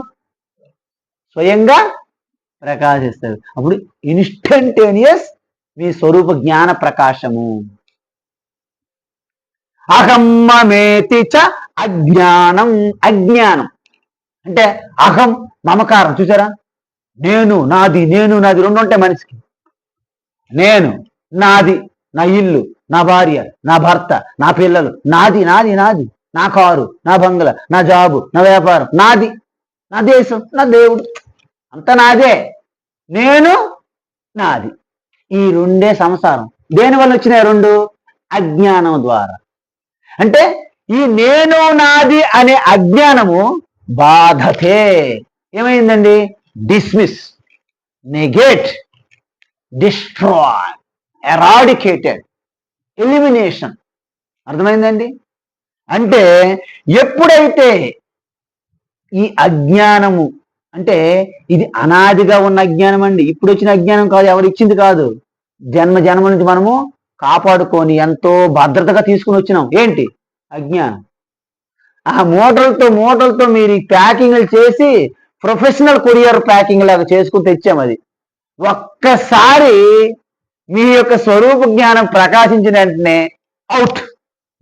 స్వయంగా ప్రకాశిస్తాడు. అప్పుడు ఇన్స్టంటేనియస్ మీ స్వరూప జ్ఞాన ప్రకాశము. అహమ్మమేతి చ అజ్ఞానం. అజ్ఞానం అంటే అహం, మమకారం. చూసారా, నేను నాది రెండు ఉంటాయి మనిషికి. నేను, నాది, నా ఇల్లు, నా భార్య, నా భర్త, నా పిల్లలు, నాది, నా కారు, నా బంగ్లా, నా జాబు, నా వ్యాపారం, నాది, నా దేశం, నా దేవుడు, అంతా నాదే. నేను, నాది, ఈ రెండే సంసారం. దేనివల్ల వచ్చినాయి రెండు? అజ్ఞానం ద్వారా. అంటే ఈ నేను నాది అనే అజ్ఞానము బాధతే. ఏమైందండి? Dismiss, negate, destroy, eradicated, elimination. అర్థమైందండి? అంటే ఎప్పుడైతే ఈ అజ్ఞానము, అంటే ఇది అనాదిగా ఉన్న అజ్ఞానం అండి, ఇప్పుడు వచ్చిన అజ్ఞానం కాదు, ఎవరు ఇచ్చింది కాదు. జన్మ నుంచి మనము కాపాడుకొని ఎంతో భద్రతగా తీసుకుని వచ్చినాం. ఏంటి? అజ్ఞానం. ఆ మూటలతో మీరు ఈ ప్యాకింగ్లు చేసి ప్రొఫెషనల్ కొరియర్ ప్యాకింగ్ లాగా చేసుకుని తెచ్చాం. అది ఒక్కసారి మీ యొక్క స్వరూప జ్ఞానం ప్రకాశించిన వెంటనే అవుట్.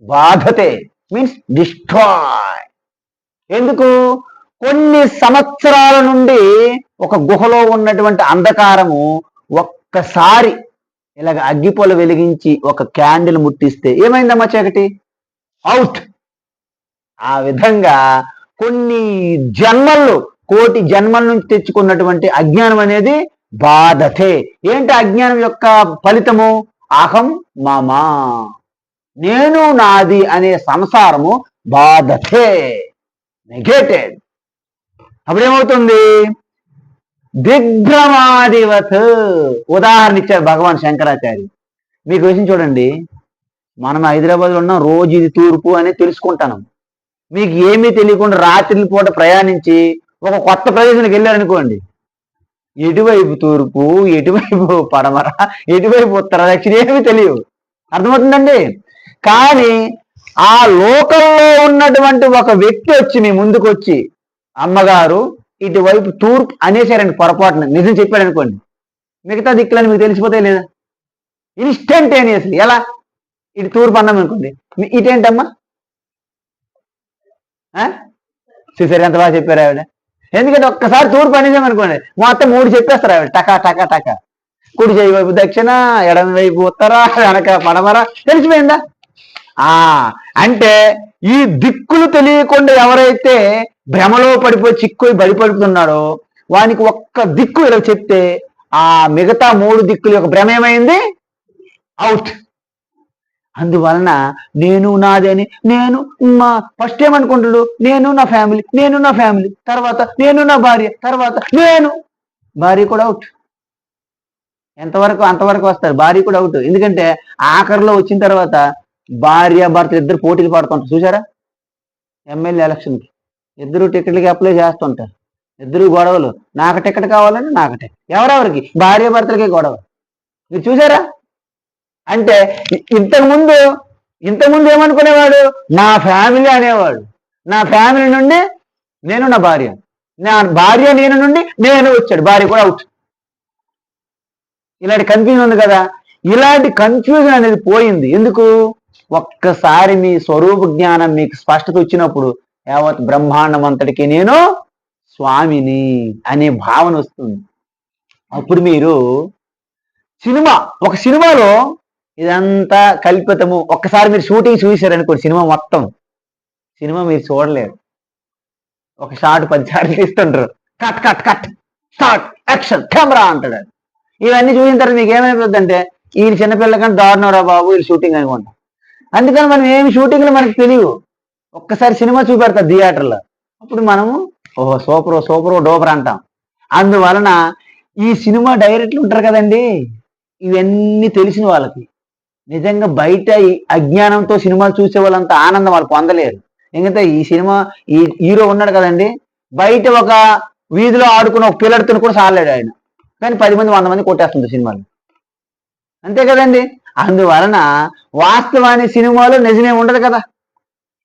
బాధతే means destroy. ఎందుకు? కొన్ని సంవత్సరాల నుండి ఒక గుహలో ఉన్నటువంటి అంధకారము ఒక్కసారి ఇలాగ అగ్గిపొల వెలిగించి ఒక క్యాండిల్ ముట్టిస్తే ఏమైందమ్మా? చీకటి అవుట్. ఆ విధంగా కొన్ని జన్మలు, కోటి జన్మల నుంచి తెచ్చుకున్నటువంటి అజ్ఞానం అనేది బాధతే. ఏంటి అజ్ఞానం యొక్క ఫలితము? అహం మమ, నేను నాది అనే సంసారము బాధతే, నెగేటెడ్. అప్పుడేమవుతుంది? దిగ్భ్రమాదివత్. ఉదాహరణ ఇచ్చారు భగవాన్ శంకరాచార్య. మీకు విషయం చూడండి, మనం హైదరాబాద్లో ఉన్నాం, రోజు ఇది తూర్పు అని తెలుసుకుంటాను. మీకు ఏమీ తెలియకుండా రాత్రి పూట ప్రయాణించి ఒక కొత్త ప్రదేశానికి వెళ్ళారనుకోండి, ఎటువైపు తూర్పు, ఎటువైపు పడమర, ఎటువైపు ఉత్తర దక్షిణ ఏమీ తెలియవు. అర్థమవుతుందండి? కానీ ఆ లోకంలో ఉన్నటువంటి ఒక వ్యక్తి వచ్చి మీ ముందుకు వచ్చి, అమ్మగారు ఇటువైపు తూర్పు అనేసారండి, పొరపాటున నిజం చెప్పాడు అనుకోండి, మిగతా దిక్కులని మీకు తెలిసిపోతాయి లేదా? ఇన్స్టంటేనియస్లీ. ఎలా? ఇటు తూర్పు అన్నాం అనుకోండి, ఇటేంటమ్మా? చూసారు ఎంత బాగా చెప్పారు ఆవిడ. ఎందుకంటే ఒక్కసారి తూర్పు అనేసామనుకోండి, మొత్తం 3 చెప్పేస్తారు ఆవిడ, టకా టకా టకా. కుడి చేయి వైపు దక్షిణ, ఎడమ వైపు ఉత్తర, వెనక పడమర. తెలిసిపోయిందా? అంటే ఈ దిక్కులు తెలియకుండా ఎవరైతే భ్రమలో పడిపోయి చిక్కుపోయి బడిపడుతున్నాడో వానికి ఒక్క దిక్కు ఇలా చెప్తే ఆ మిగతా 3 దిక్కుల యొక్క భ్రమ ఏమైంది? అవుట్. అందువలన నేను నాది అని, నేను మా ఫస్ట్ ఏమనుకుంటాడు? నేను నా ఫ్యామిలీ, తర్వాత నేను నా భార్య, తర్వాత నేను భార్య కూడా అవుట్. ఎంతవరకు? అంతవరకు వస్తారు. భార్య కూడా అవుట్. ఎందుకంటే ఆఖరిలో వచ్చిన తర్వాత భార్యాభర్తలు ఇద్దరు పోటీలు పడుతుంటారు చూసారా, ఎమ్మెల్యే ఎలక్షన్కి ఇద్దరు టికెట్లకి అప్లై చేస్తుంటారు, ఇద్దరు గొడవలు, నాకు టికెట్ కావాలని నాకు టికెట్, ఎవరెవరికి, భార్యాభర్తలకే గొడవ. మీరు చూసారా? అంటే ఇంతకుముందు ఇంతకుముందు ఏమనుకునేవాడు, నా ఫ్యామిలీ అనేవాడు, నా ఫ్యామిలీ నుండి నేను నా భార్య, నా భార్య నేను నుండి నేను వచ్చాడు, భార్య కూడా అవుట్. ఇలాంటి కన్ఫ్యూజన్ ఉంది కదా. ఇలాంటి కన్ఫ్యూజన్ అనేది పోయింది. ఎందుకు? ఒక్కసారి మీ స్వరూప జ్ఞానం మీకు స్పష్టత వచ్చినప్పుడు యావత్ బ్రహ్మాండం అంతటికి నేను స్వామిని అనే భావన వస్తుంది. అప్పుడు మీరు ఒక సినిమాలో ఇదంతా కల్పితము, ఒక్కసారి మీరు షూటింగ్ చూసారనుకోండి, సినిమా మీరు చూడలేరు. ఒక షాట్ 10 సార్లు తీస్తుంటారు, cut cut cut start action camera అంటాడు. ఇవన్నీ చూసిన తర్వాత మీకు ఏమైపోద్ది అంటే, ఈయన చిన్నపిల్ల కానీ దారుణరా బాబు వీళ్ళు షూటింగ్ అనుకుంటాం. అందుకని మనం ఏమి షూటింగ్లు మనకు తెలియవు. ఒక్కసారి సినిమా చూపెడతారు థియేటర్లో, అప్పుడు మనము ఓహో సూపర్ డోపర్ అంటాం. అందువలన ఈ సినిమా డైరెక్టర్లు ఉంటారు కదండి, ఇవన్నీ తెలిసిన వాళ్ళకి నిజంగా బయట ఈ అజ్ఞానంతో సినిమాలు చూసే వాళ్ళంత ఆనందం వాళ్ళు పొందలేరు. ఎందుకంటే ఈ సినిమా ఈ హీరో ఉన్నాడు కదండి, బయట ఒక వీధిలో ఆడుకున్న ఒక పిల్లడితో కూడా సాలేడు ఆయన, కానీ 10 మంది 100 మంది కొట్టేస్తుంది సినిమాలు, అంతే కదండి. అందువలన వాస్తవాన్ని సినిమాలో నిజమే ఉండదు కదా.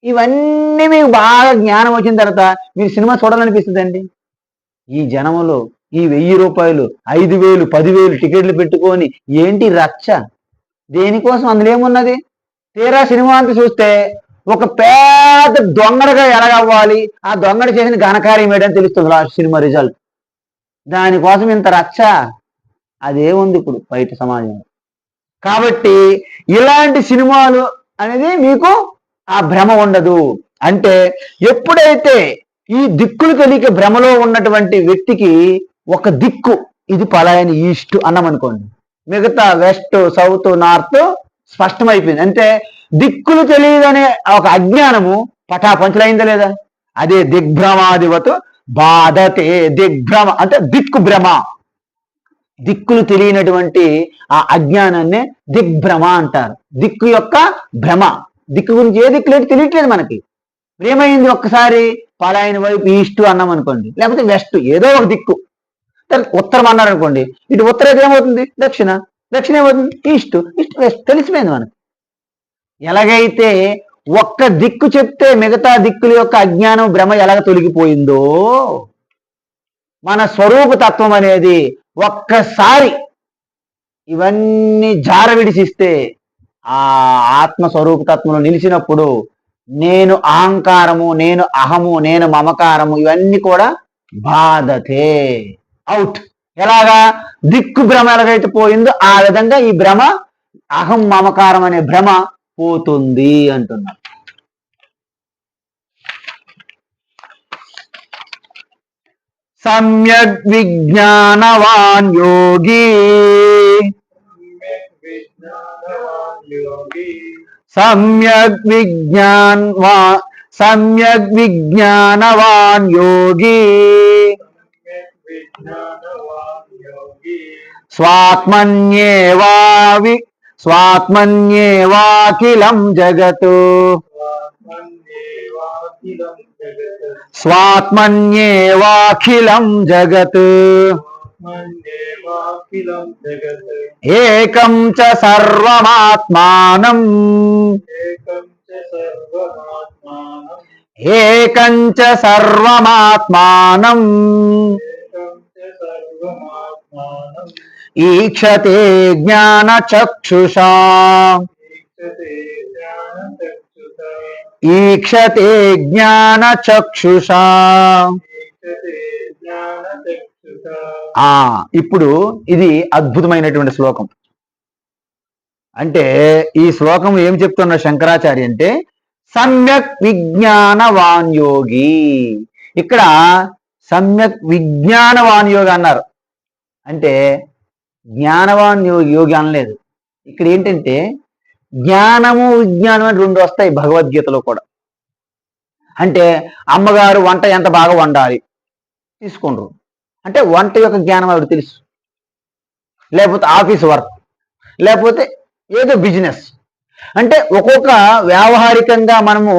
ఇవన్నీ మీకు బాగా జ్ఞానం వచ్చిన తర్వాత మీరు సినిమా చూడాలనిపిస్తుందండి. ఈ జనములో ఈ 1000 రూపాయలు 5000 10,000 టికెట్లు పెట్టుకొని ఏంటి రచ్చ, దేనికోసం? అందులో ఏమున్నది? తీరా సినిమా అంతా చూస్తే ఒక పేద దొంగడగా ఎలాగవ్వాలి, ఆ దొంగడు చేసిన ఘనకార్యం ఏంటని తెలుస్తుంది లాస్ట్ సినిమా రిజల్ట్. దానికోసం ఇంత రచ్చ అదేముంది ఇప్పుడు బయట సమాజంలో. కాబట్టి ఇలాంటి సినిమాలు అనేది మీకు ఆ భ్రమ ఉండదు. అంటే ఎప్పుడైతే ఈ దిక్కులు తెలియక భ్రమలో ఉన్నటువంటి వ్యక్తికి ఒక దిక్కు, ఇది పలాయని ఈస్ట్ అన్నాం అనుకోండి, మిగతా వెస్ట్ సౌత్ నార్త్ స్పష్టమైపోయింది. అంటే దిక్కులు తెలియదనే ఒక అజ్ఞానము పటాపంచలైందా లేదా? అదే దిగ్భ్రమాదివతు బాధతే. దిగ్భ్రమ అంటే దిక్కు భ్రమ, దిక్కులు తెలియనటువంటి ఆ అజ్ఞానాన్నే దిగ్భ్రమ అంటారు. దిక్కు యొక్క భ్రమ, దిక్కు గురించి ఏ దిక్కు లేదు తెలియట్లేదు మనకి. ఏమైంది? ఒక్కసారి పలాయన వైపు ఈస్ట్ అన్నాం అనుకోండి, లేకపోతే వెస్ట్, ఏదో ఒక దిక్కు. ఉత్తరం అన్నారు అనుకోండి, ఇటు ఉత్తర అయితే ఏమవుతుంది? దక్షిణ, దక్షిణ ఏమవుతుంది? ఈస్ట్, ఈస్ట్ వెస్ట్, తెలిసిపోయింది మనకి. ఎలాగైతే ఒక్క దిక్కు చెప్తే మిగతా దిక్కుల యొక్క అజ్ఞానం భ్రమ ఎలాగ తొలగిపోయిందో, మన స్వరూప తత్వం అనేది ఒక్కసారి ఇవన్నీ జార విడిచిస్తే ఆ ఆత్మ స్వరూప తత్వంలో నిలిచినప్పుడు నేను అహంకారము, నేను అహము, నేను మమకారము ఇవన్నీ కూడా బాధతే, అవుట్. ఎలాగా? దిక్కు భ్రమ ఎలాగైతే పోయిందో ఆ విధంగా ఈ భ్రమ, అహం మమకారం అనే భ్రమ పోతుంది అంటున్నారు. సమ్యక్ విజ్ఞానవాన్ యోగి, సమ్యక్ విజ్ఞానవాన్ యోగి స్వాత్మన్యేవాఖిలం జగత్, స్వాత్మన్యేవాఖిలం జగత్ ఏకం చ సర్వమాత్మానం, ఏకం చ సర్వమాత్మానం ఈక్షతే జ్ఞాన చక్షుషా, ఈక్షతే జ్ఞాన చక్షుషా. ఇప్పుడు ఇది అద్భుతమైనటువంటి శ్లోకం. అంటే ఈ శ్లోకం ఏం చెప్తున్న శంకరాచార్య అంటే సమ్యక్ విజ్ఞానవాన్ యోగి. ఇక్కడ సమ్యక్ విజ్ఞానవాన్ యోగి అన్నారు, అంటే జ్ఞానవాన్ యోగి అనలేదు. ఇక్కడ ఏంటంటే జ్ఞానము విజ్ఞానం అని 2 వస్తాయి భగవద్గీతలో కూడా. అంటే అమ్మగారు వంట ఎంత బాగా వండాలి తీసుకుండ్రు, అంటే వంట యొక్క జ్ఞానం ఆవిడ తెలుసు, లేకపోతే ఆఫీస్ వర్క్, లేకపోతే ఏదో బిజినెస్, అంటే ఒక్కొక్క వ్యావహారికంగా మనము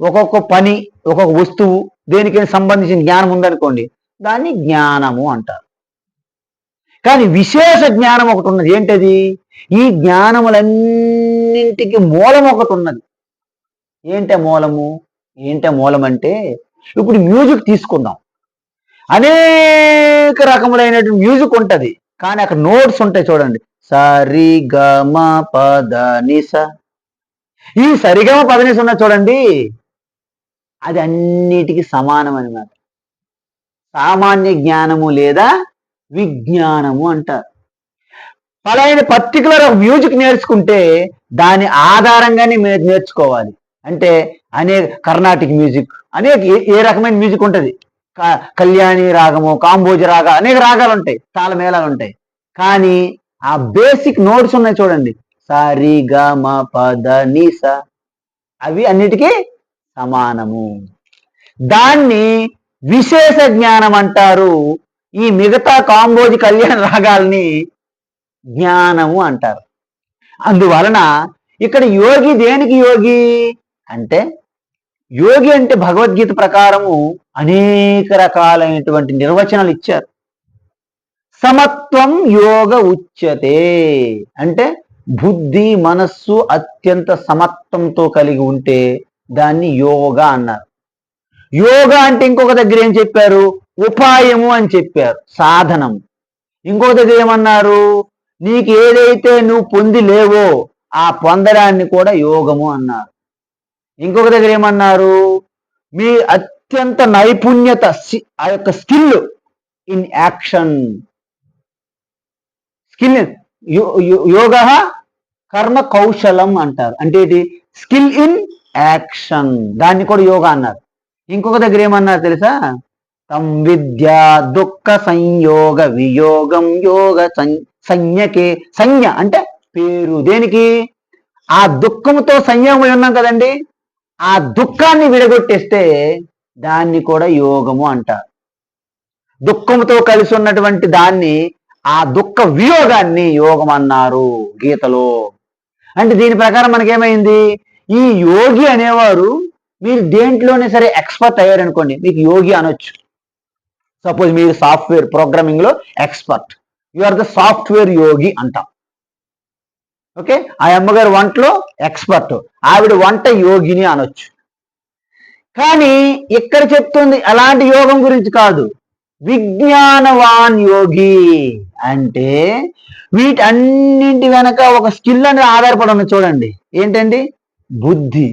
ఒక్కొక్క పని, ఒక్కొక్క వస్తువు దేనికి సంబంధించిన జ్ఞానం ఉందనుకోండి, దాన్ని జ్ఞానము అంటారు. కానీ విశేష జ్ఞానం ఒకటి ఉన్నది. ఏంటది? ఈ జ్ఞానములన్నింటికి మూలం ఒకటి ఉన్నది. ఏంటే మూలం అంటే, ఇప్పుడు మ్యూజిక్ తీసుకుందాం. అనేక రకములైనటువంటి మ్యూజిక్ ఉంటది, కానీ అక్కడ నోట్స్ ఉంటాయి చూడండి. సరిగమ పద నిస. ఈ సరిగమ పదనిస ఉన్న చూడండి, అది అన్నిటికీ సమానం అన్నమాట. సామాన్య జ్ఞానము లేదా విజ్ఞానము అంటారు. పలానా పర్టికులర్ మ్యూజిక్ నేర్చుకుంటే దాని ఆధారంగానే మీరు నేర్చుకోవాలి. అంటే అనేక కర్ణాటిక్ మ్యూజిక్, అనేక ఏ రకమైన మ్యూజిక్ ఉంటుంది. కళ్యాణి రాగము, కాంబోజ రాగ, అనేక రాగాలు ఉంటాయి, తాళమేళాలు ఉంటాయి. కానీ ఆ బేసిక్ నోట్స్ ఉన్నాయి చూడండి, సరి గ మ పద ని స, అవి అన్నిటికీ సమానము. దాన్ని విశేష జ్ఞానం అంటారు. ఈ మిగతా కాంబోజి కళ్యాణ రాగాల్ని జ్ఞానము అంటారు. అందువలన ఇక్కడ యోగి దేనికి యోగి అంటే, యోగి అంటే భగవద్గీత ప్రకారము అనేక రకాలైనటువంటి నిర్వచనాలు ఇచ్చారు. సమత్వం యోగ ఉచ్యతే అంటే బుద్ధి మనస్సు అత్యంత సమత్వంతో కలిగి ఉంటే దాన్ని యోగా అన్నారు. యోగా అంటే ఇంకొక దగ్గర ఏం చెప్పారు? ఉపాయము అని చెప్పారు, సాధనము. ఇంకొక దగ్గర ఏమన్నారు? నీకు ఏదైతే నువ్వు పొంది లేవో ఆ పొందడాన్ని కూడా యోగము అన్నారు. ఇంకొక దగ్గర ఏమన్నారు? మీ అత్యంత నైపుణ్యత, ఆ యొక్క స్కిల్ ఇన్ యాక్షన్. స్కిల్ యోగ కర్మ కౌశలం అంటారు. అంటే ఇది స్కిల్ ఇన్ యాక్షన్, దాన్ని కూడా యోగా అన్నారు. ఇంకొక దగ్గర ఏమన్నారు తెలుసా? తం విద్యా దుఃఖ సంయోగ వియోగం యోగ సంజ్ఞకే. సంజ్ఞ అంటే పేరు. దేనికి? ఆ దుఃఖంతో సంయోగమై ఉన్నాం కదండి, ఆ దుఃఖాన్ని విడగొట్టేస్తే దాన్ని కూడా యోగము అంటారు. దుఃఖంతో కలిసి ఉన్నటువంటి దాన్ని, ఆ దుఃఖ వియోగాన్ని యోగం అన్నారు గీతలో. అంటే దీని ప్రకారం మనకేమైంది? ఈ యోగి అనేవారు, మీరు దేంట్లోనే సరే ఎక్స్పర్ట్ అయ్యారనుకోండి, మీకు యోగి అనొచ్చు. సపోజ్ మీరు సాఫ్ట్వేర్ ప్రోగ్రామింగ్ లో expert, you are the software యోగి అంటాం. ఓకే, ఆ అమ్మగారు వంటలో ఎక్స్పర్ట్, ఆవిడ వంట యోగిని అనొచ్చు. కానీ ఇక్కడ చెప్తుంది అలాంటి యోగం గురించి కాదు. విజ్ఞానవాన్ యోగి అంటే వీటన్నింటి వెనక ఒక స్కిల్ అనేది ఆధారపడి ఉంది చూడండి. ఏంటండి? బుద్ధి.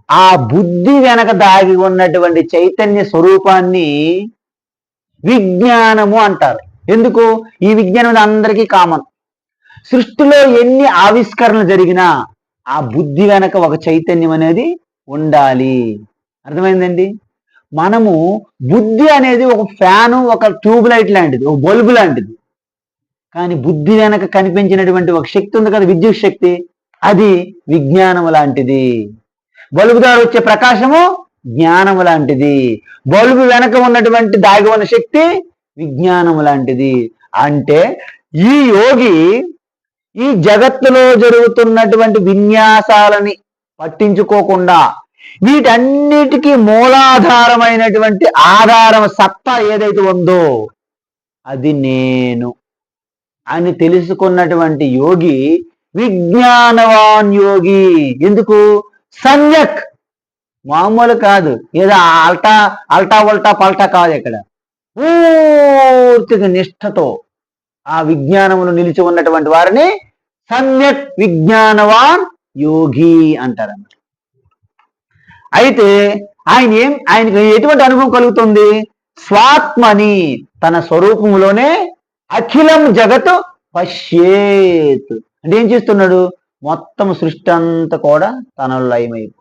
ఆ బుద్ధి వెనక దాగి ఉన్నటువంటి చైతన్య స్వరూపాన్ని విజ్ఞానము అంటారు. ఎందుకు? ఈ విజ్ఞానం అందరికీ కామన్. సృష్టిలో ఎన్ని ఆవిష్కరణలు జరిగినా ఆ బుద్ధి వెనక ఒక చైతన్యం అనేది ఉండాలి. అర్థమైందండి? మనము బుద్ధి అనేది ఒక ఫ్యాను, ఒక ట్యూబ్ లైట్ లాంటిది, ఒక బల్బు లాంటిది. కానీ బుద్ధి వెనక కనిపించినటువంటి ఒక శక్తి ఉంది కదా, విద్యుత్ శక్తి, అది విజ్ఞానము లాంటిది. బల్బు ద్వారా వచ్చే ప్రకాశము జ్ఞానము లాంటిది. బల్బు వెనక ఉన్నటువంటి దాగి ఉన్న శక్తి విజ్ఞానము లాంటిది. అంటే ఈ యోగి ఈ జగత్తులో జరుగుతున్నటువంటి విన్యాసాలని పట్టించుకోకుండా వీటన్నిటికీ మూలాధారమైనటువంటి ఆధారం సత్తా ఏదైతే ఉందో అది నేను అని తెలుసుకున్నటువంటి యోగి విజ్ఞానవాన్ యోగి. ఎందుకు? సమ్యక్, మామూలు కాదు, ఏదో అల్టా అల్టా ఉల్టా పల్టా కాదు. ఇక్కడ పూర్తిగా నిష్ఠతో ఆ విజ్ఞానమును నిలిచి ఉన్నటువంటి వారిని సమ్యక్ విజ్ఞానవాన్ యోగి అంటారన్నమాట. అయితే ఆయనకి ఎటువంటి అనుభవం కలుగుతుంది? స్వాత్మని, తన స్వరూపంలోనే అఖిలం జగత్ పశ్యేత్. అంటే ఏం చేస్తున్నాడు? మొత్తం సృష్టి అంతా కూడా తనలో లయమైపో.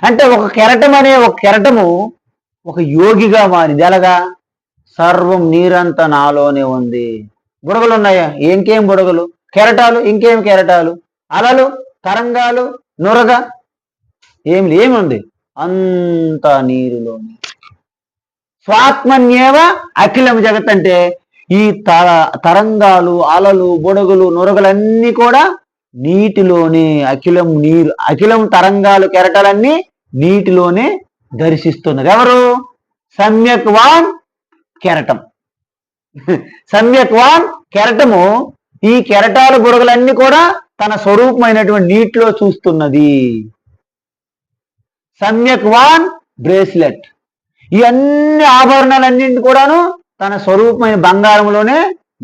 అంటే ఒక కెరటము ఒక యోగిగా మారింది. ఎలాగా? సర్వం నీరంతా నాలోనే ఉంది. బుడగలు ఉన్నాయా? ఇంకేం బుడగలు? కెరటాలు, ఇంకేం కెరటాలు? అలలు, తరంగాలు, నురగ, ఏముంది? అంతా నీరులోనే. స్వాత్మన్యేవ అఖిలం జగత్ అంటే ఈ తరంగాలు, అలలు, బుడగలు, నురగలన్నీ కూడా నీటిలోనే అఖిలం నీరు, అఖిలం తరంగాలు కెరటాలన్నీ నీటిలోనే దర్శిస్తున్నది. ఎవరు? సమ్యక్ వాన్ కెరటం. సమ్యక్ వాన్ కెరటము ఈ కెరటాల బుడగలన్నీ కూడా తన స్వరూపమైనటువంటి నీటిలో చూస్తున్నది. సమ్యక్ వాన్ బ్రేస్లెట్, ఈ అన్ని ఆభరణాలన్నింటినీ కూడాను తన స్వరూపమైన బంగారంలోనే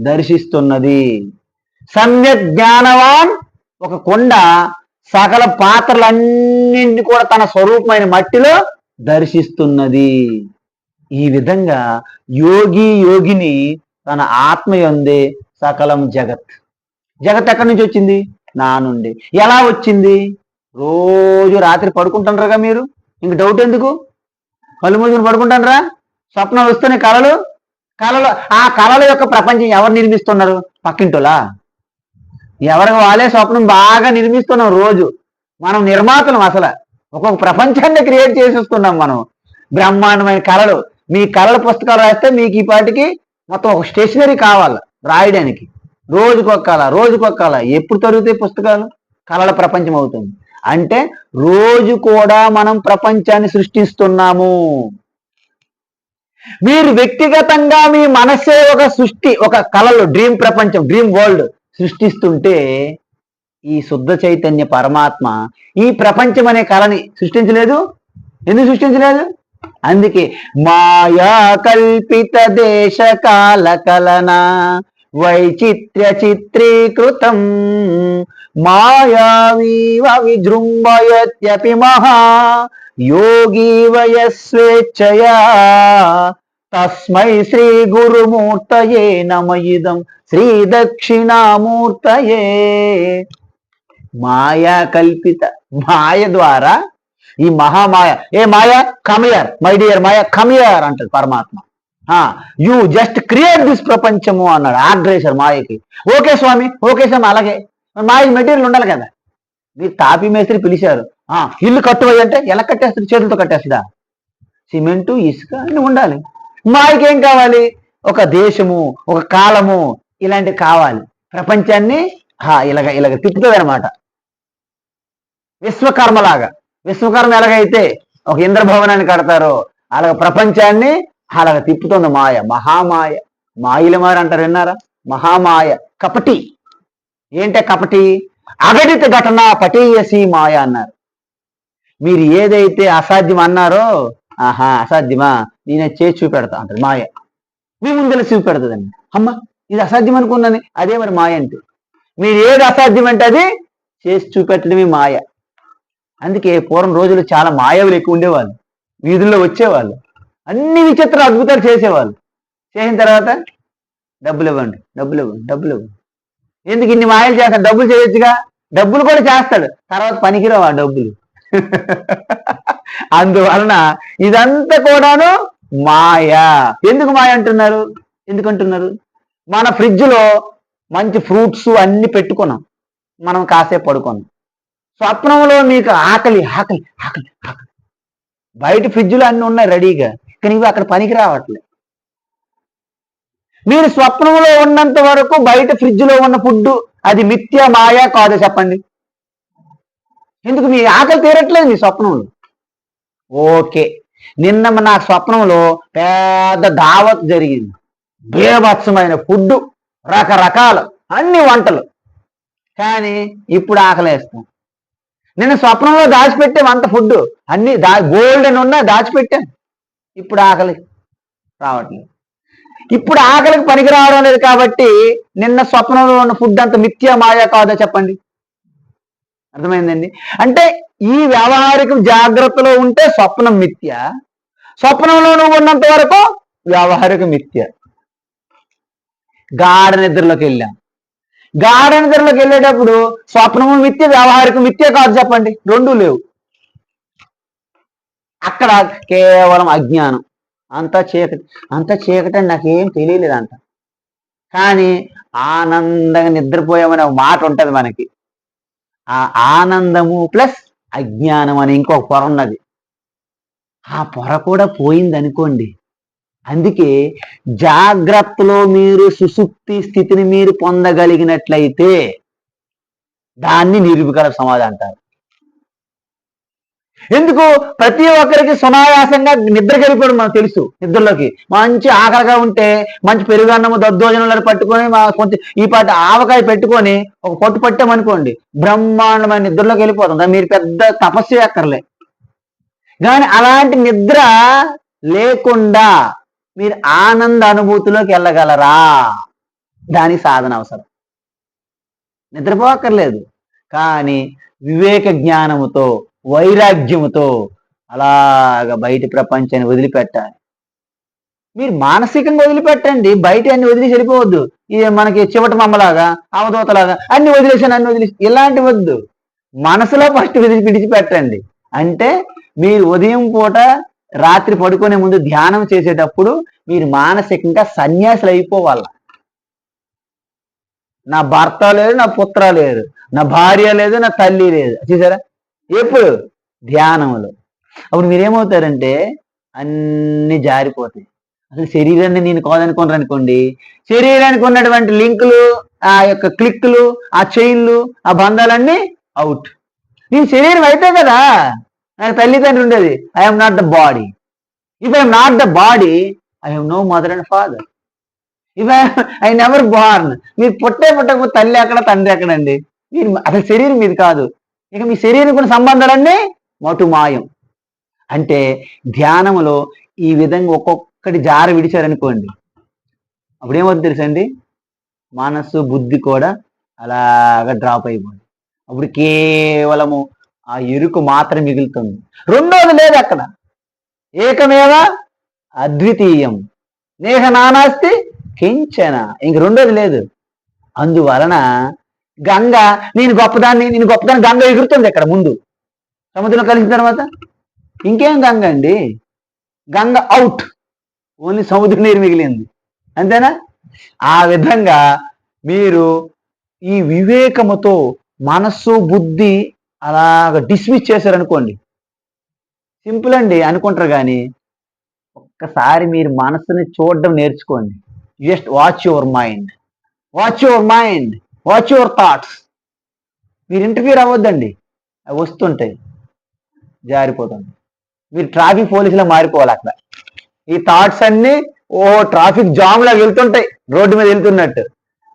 దర్శిస్తున్నది. సమ్యక్ జ్ఞానవాన్ ఒక కొండ సకల పాత్రలన్నింటినీ కూడా తన స్వరూపమైన మట్టిలో దర్శిస్తున్నది. ఈ విధంగా యోగి యోగిని తన ఆత్మయందే సకలం జగత్. జగత్ ఎక్కడి నుంచి వచ్చింది? నా నుండి. ఎలా వచ్చింది? రోజు రాత్రి పడుకుంటారా మీరు? ఇంక డౌట్ ఎందుకు? కళ్ళు మూసుకుని పడుకుంటారా? స్వప్నం వస్తున్నాయి కళలు. ఆ కళల యొక్క ప్రపంచం ఎవరు నిర్మిస్తున్నారు? పక్కింటోలా? ఎవరికి వాళ్ళే స్వప్నం బాగా నిర్మిస్తున్నాం. రోజు మనం నిర్మాతలం. అసలు ఒక్కొక్క ప్రపంచాన్ని క్రియేట్ చేసేస్తున్నాం మనం. బ్రహ్మాండమైన కళలు. మీ కళల పుస్తకాలు రాస్తే మీకు ఈ పాటికి మొత్తం ఒక స్టేషనరీ కావాలి రాయడానికి. రోజుకొక్క ఎప్పుడు తరుగుతాయి పుస్తకాలు? కళల ప్రపంచం అవుతుంది. అంటే రోజు కూడా మనం ప్రపంచాన్ని సృష్టిస్తున్నాము. మీరు వ్యక్తిగతంగా మీ మనసే ఒక సృష్టి, ఒక కళలు, డ్రీమ్ ప్రపంచం, డ్రీమ్ వరల్డ్ సృష్టిస్తుంటే ఈ శుద్ధ చైతన్య పరమాత్మ ఈ ప్రపంచం అనే కళని సృష్టించలేదు. ఎందుకు సృష్టించలేదు? అందుకే మాయా కల్పిత దేశ కాల కలన వైచిత్ర్య చిత్రీకృతం మాయావీవ విజృంభయత్యపి మహా యోగి వయస్వేచ్ఛయా తస్మై శ్రీ గురుమూర్తయే నమయిదం శ్రీ దక్షిణామూర్తయే. మాయా కల్పిత, మాయ ద్వారా ఈ మహామాయ, ఏ మాయ కమియర్ మై డియర్ మాయ కమియర్ అంటాడు పరమాత్మ. యూ జస్ట్ క్రియేట్ దిస్ ప్రపంచము అన్నాడు ఆగ్రేసర్ మాయకి. ఓకే స్వామి, అలాగే మాయకి మెటీరియల్ ఉండాలి కదా. మీరు తాపి మేస్త్రి పిలిచారు, ఇల్లు కట్టువయ్యి అంటే ఎలా కట్టేస్తుంది? చేతులతో కట్టేస్తుందా? సిమెంటు, ఇసుక అన్ని ఉండాలి. మాయకి ఏం కావాలి? ఒక దేశము, ఒక కాలము, ఇలాంటివి కావాలి. ప్రపంచాన్ని ఇలాగ తిప్పుతుంది అనమాట. విశ్వకర్మలాగా. విశ్వకర్మ ఎలాగైతే ఒక ఇంద్రభవనాన్ని కడతారో అలాగ ప్రపంచాన్ని అలాగ తిప్పుతుంది మాయ. మహామాయ, మాయల మారి అంటారు, విన్నారా? మహామాయ కపటి. ఏంటే కపటి? అగడిత ఘటన పటీయసి మాయ అన్నారు. మీరు ఏదైతే అసాధ్యం అన్నారో, అసాధ్యమా, నేనే చేసి చూపెడతా అంటారు మాయ. మీ ముందర చూపెడుతుందండి. అమ్మ ఇది అసాధ్యం అనుకున్నాను, అదే మరి మాయ అంటే. మీరు ఏది అసాధ్యం అంటే అది చేసి చూపెట్టడమే మాయ. అందుకే పూర్వం రోజులు చాలా మాయవులు ఎక్కువ ఉండేవాళ్ళు. వీధుల్లో వచ్చేవాళ్ళు, అన్ని విచిత్ర అద్భుతాలు చేసేవాళ్ళు. చేసిన తర్వాత డబ్బులు ఇవ్వండి. ఎందుకు ఇన్ని మాయలు చేస్తాడు? డబ్బులు చేయొచ్చుగా. డబ్బులు కూడా చేస్తాడు, తర్వాత పనికిరావు ఆ డబ్బులు. అందువలన ఇదంతా కూడాను మాయ. ఎందుకు మాయ అంటున్నారు? ఎందుకంటున్నారు? మన ఫ్రిడ్జ్లో మంచి ఫ్రూట్స్ అన్ని పెట్టుకున్నాం, మనం కాసేపు పడుకున్నాం. స్వప్నంలో మీకు ఆకలి, బయట ఫ్రిడ్జ్లో అన్ని ఉన్నాయి రెడీగా, కానీ ఇవి అక్కడ పనికి రావట్లేదు. మీరు స్వప్నంలో ఉన్నంత వరకు బయట ఫ్రిడ్జ్లో ఉన్న ఫుడ్ అది మిథ్య, మాయ కాదో చెప్పండి. ఎందుకు? మీ ఆకలి తీరట్లేదు మీ స్వప్నంలో. ఓకే, నిన్న నా స్వప్నంలో పెద్ద దావత్ జరిగింది, బీభత్సమైన ఫుడ్, రకరకాల అన్ని వంటలు, కానీ ఇప్పుడు ఆకలేస్తాం. నిన్న స్వప్నంలో దాచిపెట్టాం అంత ఫుడ్, అన్ని గోల్డ్ అని ఉన్నా దాచిపెట్టాం, ఇప్పుడు ఆకలి రావట్లేదు. ఇప్పుడు ఆకలికి పనికి రావడం లేదు కాబట్టి నిన్న స్వప్నంలో ఉన్న ఫుడ్ అంత మిథ్య, మాయ కాదో చెప్పండి. అర్థమైందండి? అంటే ఈ వ్యావహారిక జాగ్రత్తలో ఉంటే స్వప్నం మిథ్య, స్వప్నంలో నువ్వు ఉన్నంత వరకు వ్యావహారిక మిథ్య. గాఢ నిద్రలోకి వెళ్ళేటప్పుడు స్వప్నము మిథ్య, వ్యావహారిక మిథ్య కాదు చెప్పండి. రెండూ లేవు. అక్కడ కేవలం అజ్ఞానం, అంతా చీకటి అని నాకేం తెలియలేదు అంట. కానీ ఆనందంగా నిద్రపోయామనే ఒక మాట ఉంటుంది మనకి. ఆ ఆనందము ప్లస్ అజ్ఞానం అని ఇంకొక పొర ఉన్నది. ఆ పొర కూడా పోయింది అనుకోండి. అందుకే జాగ్రత్తలో మీరు సుషుప్తి స్థితిని మీరు పొందగలిగినట్లయితే దాన్ని నిర్వికల్ప సమాధి అంటారు. ఎందుకు? ప్రతి ఒక్కరికి సునాయాసంగా నిద్రకి వెళ్ళిపోవడం మనకు తెలుసు. నిద్రలోకి మంచి ఆకలిగా ఉంటే మంచి పెరుగన్నము దద్దోజనంలో పట్టుకొని కొంచెం ఈ పాటి ఆవకాయ పెట్టుకొని ఒక పొట్టు పట్టామనుకోండి, బ్రహ్మాండమైన నిద్రలోకి వెళ్ళిపోతుంది. మీరు పెద్ద తపస్సు చేయక్కర్లే. కానీ అలాంటి నిద్ర లేకుండా మీరు ఆనంద అనుభూతిలోకి వెళ్ళగలరా? దానికి సాధన అవసరం. నిద్రపోక్కర్లేదు, కానీ వివేక జ్ఞానముతో వైరాగ్యముతో అలాగ బయట ప్రపంచాన్ని వదిలిపెట్టాలి. మీరు మానసికంగా వదిలిపెట్టండి, బయట అన్ని వదిలేసి వెళ్ళిపోవద్దు. మనకి చివట మమ్మలాగా అవధూతలాగా అన్ని వదిలేసి ఇలాంటి వద్దు. మనసులో ఫస్ట్ విడిచిపెట్టండి. అంటే మీరు ఉదయం పూట రాత్రి పడుకునే ముందు ధ్యానం చేసేటప్పుడు మీరు మానసికంగా సన్యాసులు అయిపోవాలి. నా భర్త లేదు, నా పుత్ర లేదు, నా భార్య లేదు, నా తల్లి లేదు. చూసారా? ఎప్పుడు? ధ్యానంలో. అప్పుడు మీరేమవుతారంటే అన్ని జారిపోతాయి. అసలు శరీరాన్ని నేను కాదనుకున్నారు అనుకోండి, శరీరానికి ఉన్నటువంటి లింకులు, ఆ యొక్క క్లిక్లు, ఆ చైన్లు, ఆ బంధాలన్నీ అవుట్. నేను శరీరం అయితే కదా నాకు తల్లిదండ్రులు ఉండేది. I'm not the body. If I'm not the body, I have no mother and father. If I never born. మీరు పుట్టకపోతే తల్లి ఎక్కడ, తండ్రి ఎక్కడండి? మీరు అసలు శరీరం మీది కాదు. ఇక మీ శరీరం కూడా సంబంధాలన్నీ మటుమాయం. అంటే ధ్యానములో ఈ విధంగా ఒక్కొక్కటి జార విడిచారనుకోండి, అప్పుడు ఏమవుతుంది తెలుసండి? మనసు బుద్ధి కూడా అలాగా డ్రాప్ అయిపోయింది. అప్పుడు కేవలము ఆ ఎరుకు మాత్రం మిగులుతుంది. రెండోది లేదు అక్కడ. ఏకమేవ అద్వితీయం నేహ నానాస్తి కించన. ఇంక రెండోది లేదు. అందువలన గంగ నేను గొప్పదాన్ని గంగ ఎగురుతుంది అక్కడ ముందు. సముద్రం కలిసిన తర్వాత ఇంకేం గంగ అండి? గంగ అవుట్. ఓన్లీ సముద్ర నీరు మిగిలింది. అంతేనా? ఆ విధంగా మీరు ఈ వివేకముతో మనస్సు బుద్ధి అలాగ డిస్మిస్ చేశారనుకోండి, సింపుల్ అండి అనుకుంటారు. కానీ ఒక్కసారి మీరు మనస్సుని చూడడం నేర్చుకోండి. Just watch your mind, watch your mind, watch your thoughts. మీరు ఇంటర్ఫియర్ అవ్వద్దండి. అవి వస్తుంటాయి, జారిపోతుంది. మీరు ట్రాఫిక్ పోలీసులా మారిపోవాలి అక్కడ. ఈ థాట్స్ అన్ని ట్రాఫిక్ జామ్ లాగా వెళ్తుంటాయి, రోడ్డు మీద వెళ్తున్నట్టు.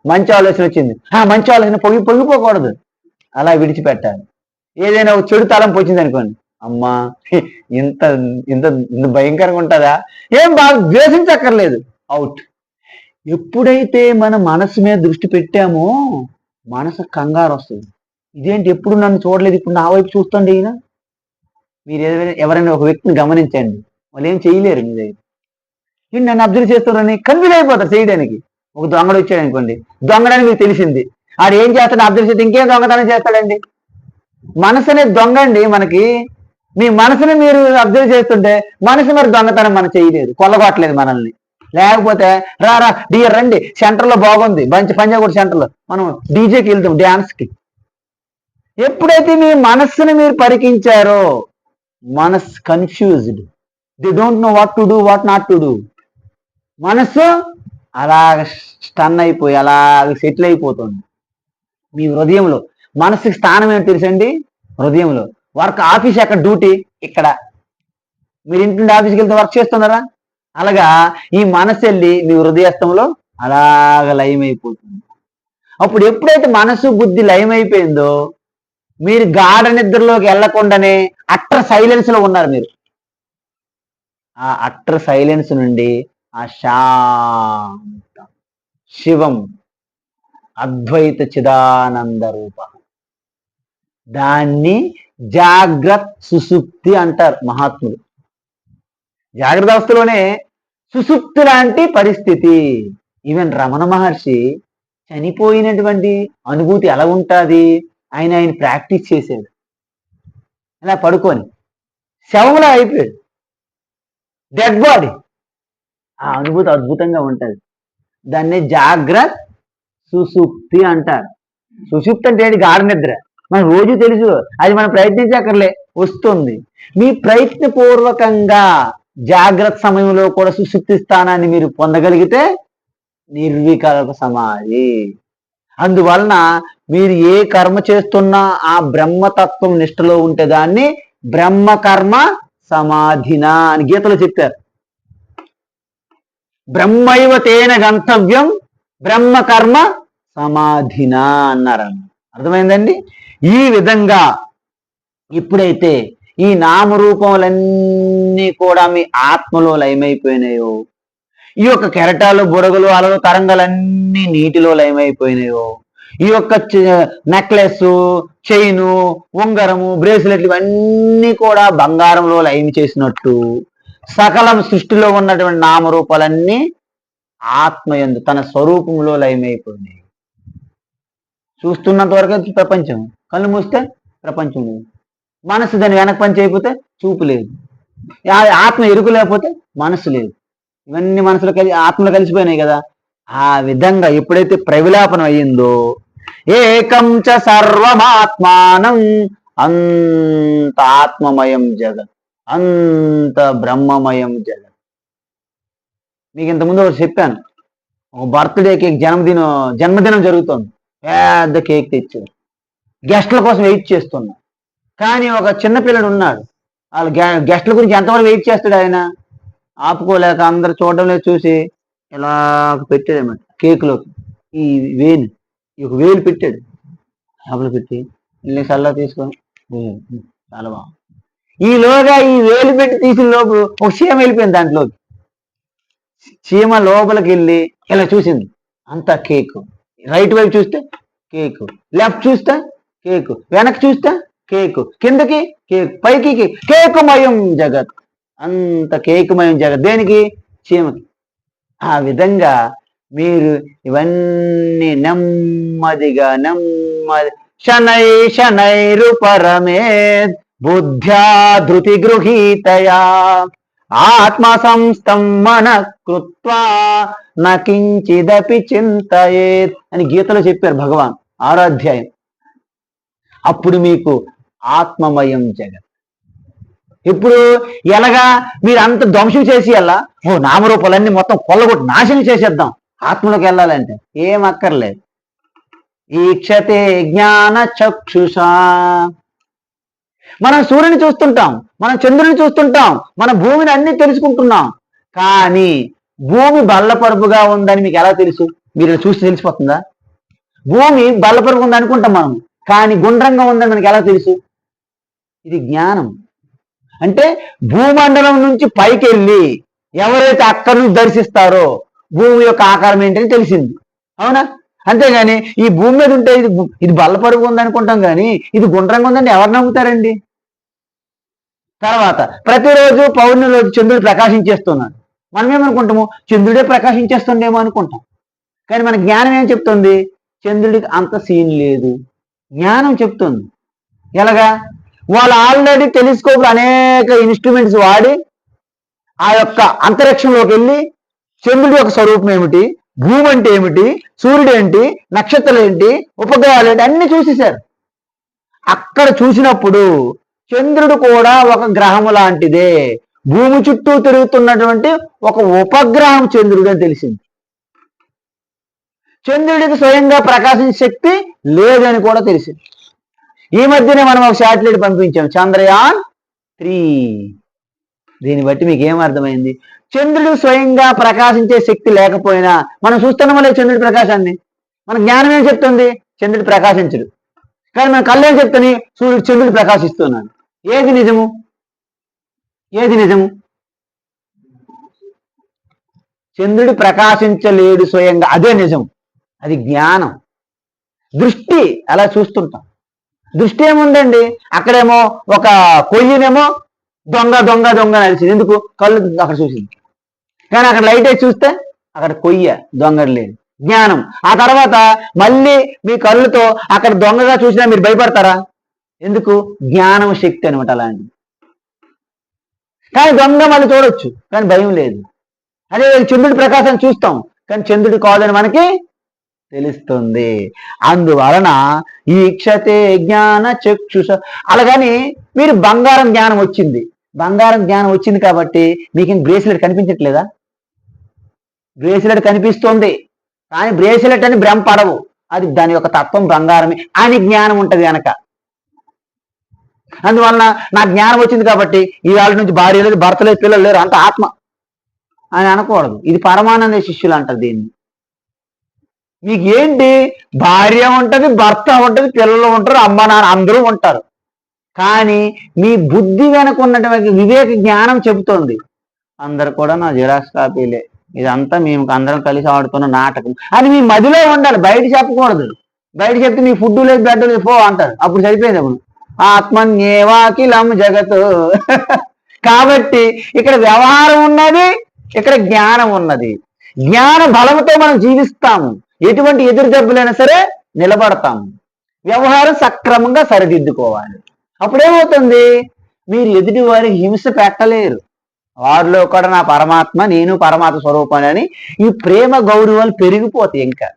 మంచి ఆలోచన వచ్చింది, మంచి ఆలోచన పొగిపోకూడదు, అలా విడిచిపెట్టాలి. ఏదైనా చెడు తలంపు వచ్చింది అనుకోండి, అమ్మా ఇంత ఇంత ఇంత భయంకరంగా ఉంటుందా? ఏం బాగా ద్వేషించక్కర్లేదు, అవుట్. ఎప్పుడైతే మన మనసు మీద దృష్టి పెట్టామో మనసు కంగారు వస్తుంది. ఇదేంటి ఎప్పుడు నన్ను చూడలేదు, ఇప్పుడు నా వైపు చూస్తుంది ఈయన. మీరు ఎవరైనా ఒక వ్యక్తిని గమనించండి, వాళ్ళు ఏం చేయలేరు. మీ దగ్గర నన్ను అబ్జర్వ్ చేస్తారని కన్ఫ్యూజ్ అయిపోతారు చేయడానికి. ఒక దొంగడు వచ్చాడు అనుకోండి, దొంగడని మీకు తెలిసింది, ఆడు ఏం చేస్తాడు అబ్జర్వ్ చేస్తే ఇంకేం దొంగతనం చేస్తాడండి. మనసు అనేది దొంగ అండి మనకి. మీ మనసుని మీరు అబ్జర్వ్ చేస్తుంటే మనసు మరి దొంగతనం మనం చేయలేదు, కొల్లగొట్టలేదు మనల్ని. లేకపోతే రా డియర్ రండి, సెంటర్లో బాగుంది మంచి పంజాగుడి సెంటర్లో మనం డీజేకి వెళ్తాం, డ్యాన్స్కి. ఎప్పుడైతే మీ మనస్సుని మీరు పరికించారో మనస్ confused, they don't know what to do, what not to do. మనస్సు అలాగ స్టన్ అయిపోయి అలాగ సెటిల్ అయిపోతుంది మీ హృదయంలో. మనసుకి స్థానం ఏంటో తెలుసండి? హృదయంలో. వర్క్ ఆఫీస్ ఎక్కడ, డ్యూటీ ఇక్కడ. మీరు ఇంటి నుండి ఆఫీస్కి వెళ్తే వర్క్ చేస్తున్నారా? అలాగా ఈ మనసు వెళ్ళి మీ హృదయస్థంలో అలాగ లయమైపోతుంది. అప్పుడు ఎప్పుడైతే మనసు బుద్ధి లయమైపోయిందో మీరు గాఢ నిద్రలోకి వెళ్లకుండానే అట్టర్ సైలెన్స్ లో ఉన్నారు. మీరు ఆ అట్టర్ సైలెన్స్ నుండి ఆ శాంతం శివం అద్వైత చిదానంద రూప, దాన్ని జాగ్రత్త సుసుప్తి అంటారు మహాత్ములు. జాగ్రత్త అవస్థలోనే సుసుప్తి లాంటి పరిస్థితి. ఈవెన్ రమణ మహర్షి చనిపోయినటువంటి అనుభూతి ఎలా ఉంటుంది, ఆయన ప్రాక్టీస్ చేశాడు. ఇలా పడుకొని శవంలా అయిపోయాడు, డెడ్ బాడీ. ఆ అనుభూతి అద్భుతంగా ఉంటుంది. దాన్ని జాగ్రత్త సుసుప్తి అంటారు. సుషుప్తి అంటే ఏంటి? గాఢ నిద్ర. మనకు రోజు తెలుసు, అది మనం ప్రయత్నించక్కర్లే, వస్తుంది. మీ ప్రయత్నపూర్వకంగా జాగ్రత్త సమయంలో కూడా సుషుప్తి స్థానాన్ని మీరు పొందగలిగితే నిర్వికల్ప సమాధి. అందువలన మీరు ఏ కర్మ చేస్తున్నా ఆ బ్రహ్మతత్వం నిష్టలో ఉంటే దాన్ని బ్రహ్మకర్మ సమాధిన అని గీతలో చెప్పారు. బ్రహ్మైవ తేన గంతవ్యం బ్రహ్మకర్మ సమాధిన అన్నారు. అర్థమైందండి? ఈ విధంగా ఇప్పుడైతే ఈ నామరూపములన్నీ కూడా మీ ఆత్మలో లయమైపోయినాయో, ఈ యొక్క కెరటాలు బుడగలు అలలు తరంగాలన్నీ నీటిలో లయమైపోయినాయో, ఈ యొక్క నెక్లెస్ చైను ఉంగరము బ్రేస్లెట్లు ఇవన్నీ కూడా బంగారంలో లయం చేసినట్టు సకలం సృష్టిలో ఉన్నటువంటి నామరూపాలన్నీ ఆత్మయందు తన స్వరూపంలో లయమైపోయినాయి. చూస్తున్నంత వరకు ప్రపంచం, కళ్ళు మూస్తే ప్రపంచం లేదు. మనసు దాని వెనక పని చేయకపోతే చూపు లేదు. ఆత్మ ఎరుకు లేకపోతే మనసు లేదు. ఇవన్నీ మనసులో ఆత్మలో కలిసిపోయినాయి కదా. ఆ విధంగా ఎప్పుడైతే ప్రవిలాపనం అయ్యిందో ఏకం చ సర్వమాత్మానం, అంత ఆత్మమయం జగత్, అంత బ్రహ్మమయం జగత్. మీకు ఇంతకుముందు ఒకటి చెప్పాను, ఒక బర్త్డే కేక్ జన్మదినం జరుగుతుంది, పెద్ద కేక్ తెచ్చారు, గెస్ట్ల కోసం వెయిట్ చేస్తున్నా. కానీ ఒక చిన్నపిల్లడు ఉన్నాడు, వాళ్ళ గెస్ట్ల గురించి ఎంతవరకు వెయిట్ చేస్తాడు ఆయన, ఆపుకోలేక అందరు చూడడం లేదు చూసి ఇలా పెట్టాడన్నమాట కేకులోకి. ఈ వేలు, ఈ ఒక వేలు పెట్టాడు, లోపల పెట్టి వెళ్ళి సల్లా తీసుకొని చాలా బాగుంది. ఈలోగా ఈ వేలు పెట్టి తీసిన లోపు ఒక చీమ వెళ్ళిపోయింది దాంట్లోకి. చీమ లోపలికి వెళ్ళి ఇలా చూసింది, అంతా కేకు. రైట్ వైపు చూస్తే కేకు, లెఫ్ట్ చూస్తే కేకు, వెనక్కి చూస్తే కేకు, కిందకి కేకు, పైకి కేకుమయం జగత్, అంత కేకుమయం జగత్. దేనికి? చీమకి. ఆ విధంగా మీరు ఇవన్నీ నెమ్మదిగా శనై శనైరుపరమేద్ బుద్ధ్యా ధృతి గృహీతయా ఆత్మ సంస్థం మన కృత్వా నకించిదపి చింతయేత్ అని గీతలో చెప్పారు భగవాన్ 6వ అధ్యాయం. అప్పుడు మీకు ఆత్మమయం జగత్. ఇప్పుడు ఎలాగా మీరు అంత ధ్వంసం చేసి అలా నామరూపాలన్నీ మొత్తం కొల్లగొట్టి నాశనం చేసేద్దాం ఆత్మలోకి వెళ్ళాలంటే ఏం అక్కర్లేదు. ఈక్షతే జ్ఞాన చక్షుషా. మనం సూర్యుని చూస్తుంటాం, మనం చంద్రుని చూస్తుంటాం, మన భూమిని అన్ని తెలుసుకుంటున్నాం. కానీ భూమి బల్లపరుపుగా ఉందని మీకు ఎలా తెలుసు? మీరు చూసి తెలిసిపోతుందా? భూమి బల్లపరుపు ఉంది అనుకుంటాం మనం, కానీ గుండ్రంగా ఉందని మనకి ఎలా తెలుసు? ఇది జ్ఞానం. అంటే భూమండలం నుంచి పైకి వెళ్ళి ఎవరైతే అక్కడి నుంచి దర్శిస్తారో భూమి యొక్క ఆకారం ఏంటని తెలిసింది. అవునా? అంతేగాని ఈ భూమి మీద ఉంటే ఇది బల్లపరుగు ఉందనుకుంటాం, కానీ ఇది గుండ్రంగా ఉందని ఎవరు నమ్ముతారండి? తర్వాత ప్రతిరోజు పౌర్ణమి రోజు చంద్రుడు ప్రకాశించేస్తున్నాడు. మనం ఏమనుకుంటాము? చంద్రుడే ప్రకాశించేస్తుండేమో అనుకుంటాం. కానీ మన జ్ఞానం ఏం చెప్తుంది? చంద్రుడికి అంత సీన్ లేదు. జ్ఞానం చెప్తుంది. ఎలాగా? వాళ్ళు ఆల్రెడీ టెలిస్కోప్ అనేక ఇన్స్ట్రుమెంట్స్ వాడి ఆ యొక్క అంతరిక్షంలోకి వెళ్ళి చంద్రుడి యొక్క స్వరూపం ఏమిటి, భూమి అంటే ఏమిటి, సూర్యుడు ఏంటి, నక్షత్రాలు ఏంటి, ఉపగ్రహాలు ఏంటి అన్ని చూసేశారు. అక్కడ చూసినప్పుడు చంద్రుడు కూడా ఒక గ్రహము లాంటిదే, భూమి చుట్టూ తిరుగుతున్నటువంటి ఒక ఉపగ్రహం చంద్రుడు అని తెలిసింది. చంద్రుడికి స్వయంగా ప్రకాశించే శక్తి లేదని కూడా తెలిసింది. ఈ మధ్యనే మనం ఒక శాటిలైట్ పంపించాం, చంద్రయాన్ 3. దీన్ని బట్టి మీకు ఏం అర్థమైంది? చంద్రుడు స్వయంగా ప్రకాశించే శక్తి లేకపోయినా మనం చూస్తున్నామో లేదు చంద్రుడి ప్రకాశాన్ని. మన జ్ఞానం ఏం చెప్తుంది? చంద్రుడు ప్రకాశించడు. కానీ మన కళ్ళు ఏం చెప్తుంది? చంద్రుడు ప్రకాశిస్తున్నాడు. ఏది నిజము? ఏది నిజము? చంద్రుడు ప్రకాశించలేడు స్వయంగా, అదే నిజం. అది జ్ఞానం. దృష్టి అలా చూస్తుంటాం. దృష్టి ఏముందండి? అక్కడేమో ఒక కొయ్యనేమో దొంగ దొంగ దొంగ నడిచింది. ఎందుకు? కళ్ళు అక్కడ చూసింది. కానీ అక్కడ లైట్ వేసి చూస్తే అక్కడ కొయ్య, దొంగ లేదు. జ్ఞానం. ఆ తర్వాత మళ్ళీ మీ కళ్ళుతో అక్కడ దొంగగా చూసినా మీరు భయపడతారా? ఎందుకు? జ్ఞానం శక్తి అనమాట అలాంటిది. కానీ దొంగ మళ్ళీ చూడొచ్చు, కానీ భయం లేదు. అదే చంద్రుడి ప్రకాశం చూస్తాం, కానీ చంద్రుడు కాదని మనకి తెలుస్తుంది. అందువలన ఈక్షతే జ్ఞాన చక్షుష. అలాగని మీరు బంగారం జ్ఞానం వచ్చింది, బంగారం జ్ఞానం వచ్చింది కాబట్టి మీకు బ్రేస్లెట్ కనిపించట్లేదా? బ్రేస్లెట్ కనిపిస్తుంది, కానీ బ్రేస్లెట్ అని భ్రమ పడవు. అది దాని యొక్క తత్వం బంగారమే అని జ్ఞానం ఉంటది కనుక. అందువలన నా జ్ఞానం వచ్చింది కాబట్టి ఈ వాళ్ళ నుంచి భార్య లేదు, భర్త లేదు, పిల్లలు లేరు, అంత ఆత్మ అని అనకూడదు. ఇది పరమానంద శిష్యులు అంటారు దీన్ని. మీకు ఏంటి, భార్య ఉంటది, భర్త ఉంటది, పిల్లలు ఉంటారు, అమ్మ నాన్న అందరూ ఉంటారు. కానీ మీ బుద్ధి వెనక ఉన్నటువంటి వివేక జ్ఞానం చెబుతోంది అందరు కూడా నా జిరాక్స్ కాపీలే, ఇదంతా మేము అందరం కలిసి ఆడుతున్న నాటకం అని మీ మదిలో ఉండాలి. బయట చెప్పకూడదు. బయట చెప్తే మీ ఫుడ్ లేదు, బెడ్ లేదు, పో అంటారు. అప్పుడు సరిపోయింది. అప్పుడు ఆత్మన్యేవాకిలం జగత్. కాబట్టి ఇక్కడ వ్యవహారం ఉన్నది, ఇక్కడ జ్ఞానం ఉన్నది. జ్ఞాన బలంతో మనం జీవిస్తాము. ఎటువంటి ఎదురు దెబ్బలైనా సరే నిలబడతాము. వ్యవహారం సక్రమంగా సరిదిద్దుకోవాలి. అప్పుడేమవుతుంది, మీరు ఎదుటి వారికి హింస పెట్టలేరు. వారిలో కూడా నా పరమాత్మ, నేను పరమాత్మ స్వరూపాన్ని అని ఈ ప్రేమ గౌరవాలు పెరిగిపోతాయి. ఇంకా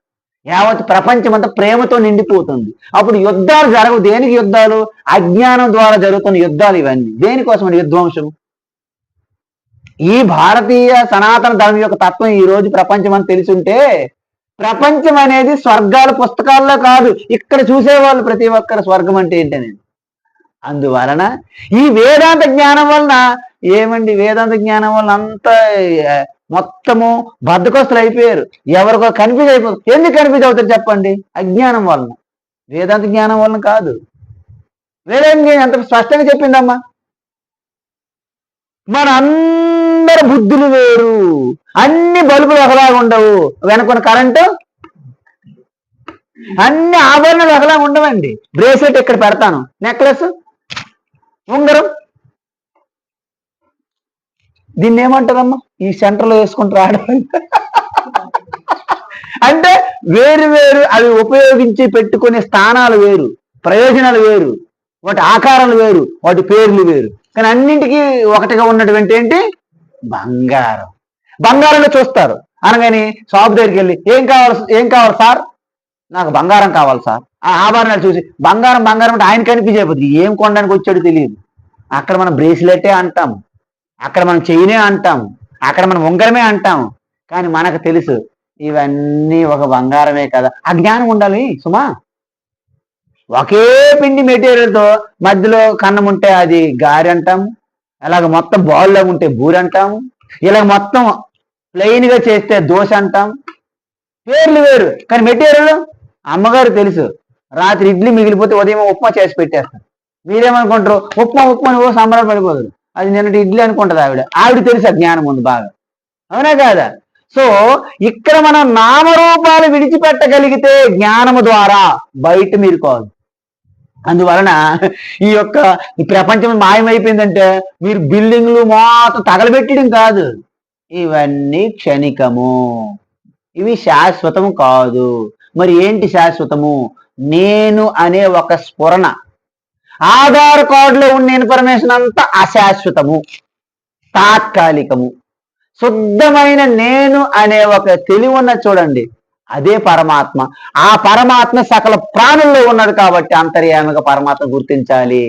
యావత్ ప్రపంచం అంతా ప్రేమతో నిండిపోతుంది. అప్పుడు యుద్ధాలు జరగవు. దేనికి యుద్ధాలు? అజ్ఞానం ద్వారా జరుగుతున్న యుద్ధాలు ఇవన్నీ. దేనికోసం విధ్వంసం? ఈ భారతీయ సనాతన ధర్మం యొక్క తత్వం ఈ రోజు ప్రపంచం అని తెలుసుంటే, ప్రపంచం అనేది స్వర్గాల పుస్తకాల్లో కాదు, ఇక్కడ చూసేవాళ్ళు ప్రతి ఒక్కరు స్వర్గం అంటే ఏంటనేది. అందువలన ఈ వేదాంత జ్ఞానం వలన ఏమండి, వేదాంత జ్ఞానం వలన అంతా మొత్తము బద్దకొస్తులు అయిపోయారు. ఎవరికో కన్ఫ్యూజ్ అయిపోతుంది. ఎందుకు కన్ఫ్యూజ్ అవుతారు చెప్పండి? అజ్ఞానం వలన, వేదాంత జ్ఞానం వలన కాదు. వేదాంత ఎంత స్పష్టంగా చెప్పిందమ్మా. మన అందరి బుద్ధులు వేరు, అన్ని బల్బులు ఒకలాగా ఉండవు, వెనుకున్న కరెంటు అన్ని ఆభరణాలు ఒకలాగా ఉండవండి. బ్రేస్లెట్ ఇక్కడ పెడతాను, నెక్లెస్, ఉంగరం, దీన్ని ఏమంటారమ్మా? ఈ సెంటర్లో వేసుకుంటూ రావడం అంటే వేరు వేరు, అవి ఉపయోగించి పెట్టుకునే స్థానాలు వేరు, ప్రయోజనాలు వేరు, వాటి ఆకారాలు వేరు, వాటి పేర్లు వేరు. కానీ అన్నింటికి ఒకటిగా ఉన్నటువంటి ఏంటి? బంగారం. బంగారంలో చూస్తారు. అనగానే షాప్ దగ్గరికి వెళ్ళి ఏం కావాలి సార్? నాకు బంగారం కావాలి సార్. ఆ ఆభరణాలు చూసి బంగారం బంగారం అంటే ఆయన కనిపించకపోతుంది, ఏం కొనడానికి వచ్చాడో తెలియదు. అక్కడ మనం బ్రేస్లెటే అంటాము, అక్కడ మనం చైనే అంటాము, అక్కడ మనం ఉంగరమే అంటాము. కానీ మనకు తెలుసు ఇవన్నీ ఒక బంగారమే కదా. ఆ జ్ఞానం ఉండాలి సుమా. ఒకే పిండి మెటీరియల్తో మధ్యలో కన్నం ఉంటే అది గారి అంటాము, అలాగ మొత్తం బాల్లో ఉంటే బూరి అంటాము, ఇలా మొత్తం ప్లెయిన్ గా చేస్తే దోశ అంటాం. పేర్లు వేరు కానీ మెటీరియల్ అమ్మగారు తెలుసు. రాత్రి ఇడ్లీ మిగిలిపోతే ఉదయం ఉప్మా చేసి పెట్టేస్తారు. మీరేమనుకుంటారు? ఉప్మా ఓ సంబరాలు పడిపోతారు. అది నిన్నటి ఇడ్లీ అనుకుంటుంది ఆవిడ తెలుసు, జ్ఞానం ఉంది బాగా. అవునా కాదా? సో ఇక్కడ మనం నామరూపాలు విడిచిపెట్టగలిగితే జ్ఞానము ద్వారా బయట మీరు కాదు. అందువలన ఈ ప్రపంచం మాయమైపోయిందంటే మీరు బిల్డింగ్లు మొత్తం తగలబెట్టడం కాదు, ఇవన్నీ క్షణికము, ఇవి శాశ్వతము కాదు. మరి ఏంటి శాశ్వతము? నేను అనే ఒక స్ఫురణ. ఆధార్ కార్డులో ఉన్న ఇన్ఫర్మేషన్ అంతా అశాశ్వతము, తాత్కాలికము. శుద్ధమైన నేను అనే ఒక తెలివి ఉన్నది చూడండి, అదే పరమాత్మ. ఆ పరమాత్మ సకల ప్రాణుల్లో ఉన్నది కాబట్టి అంతర్యామిగా పరమాత్మ గుర్తించాలి.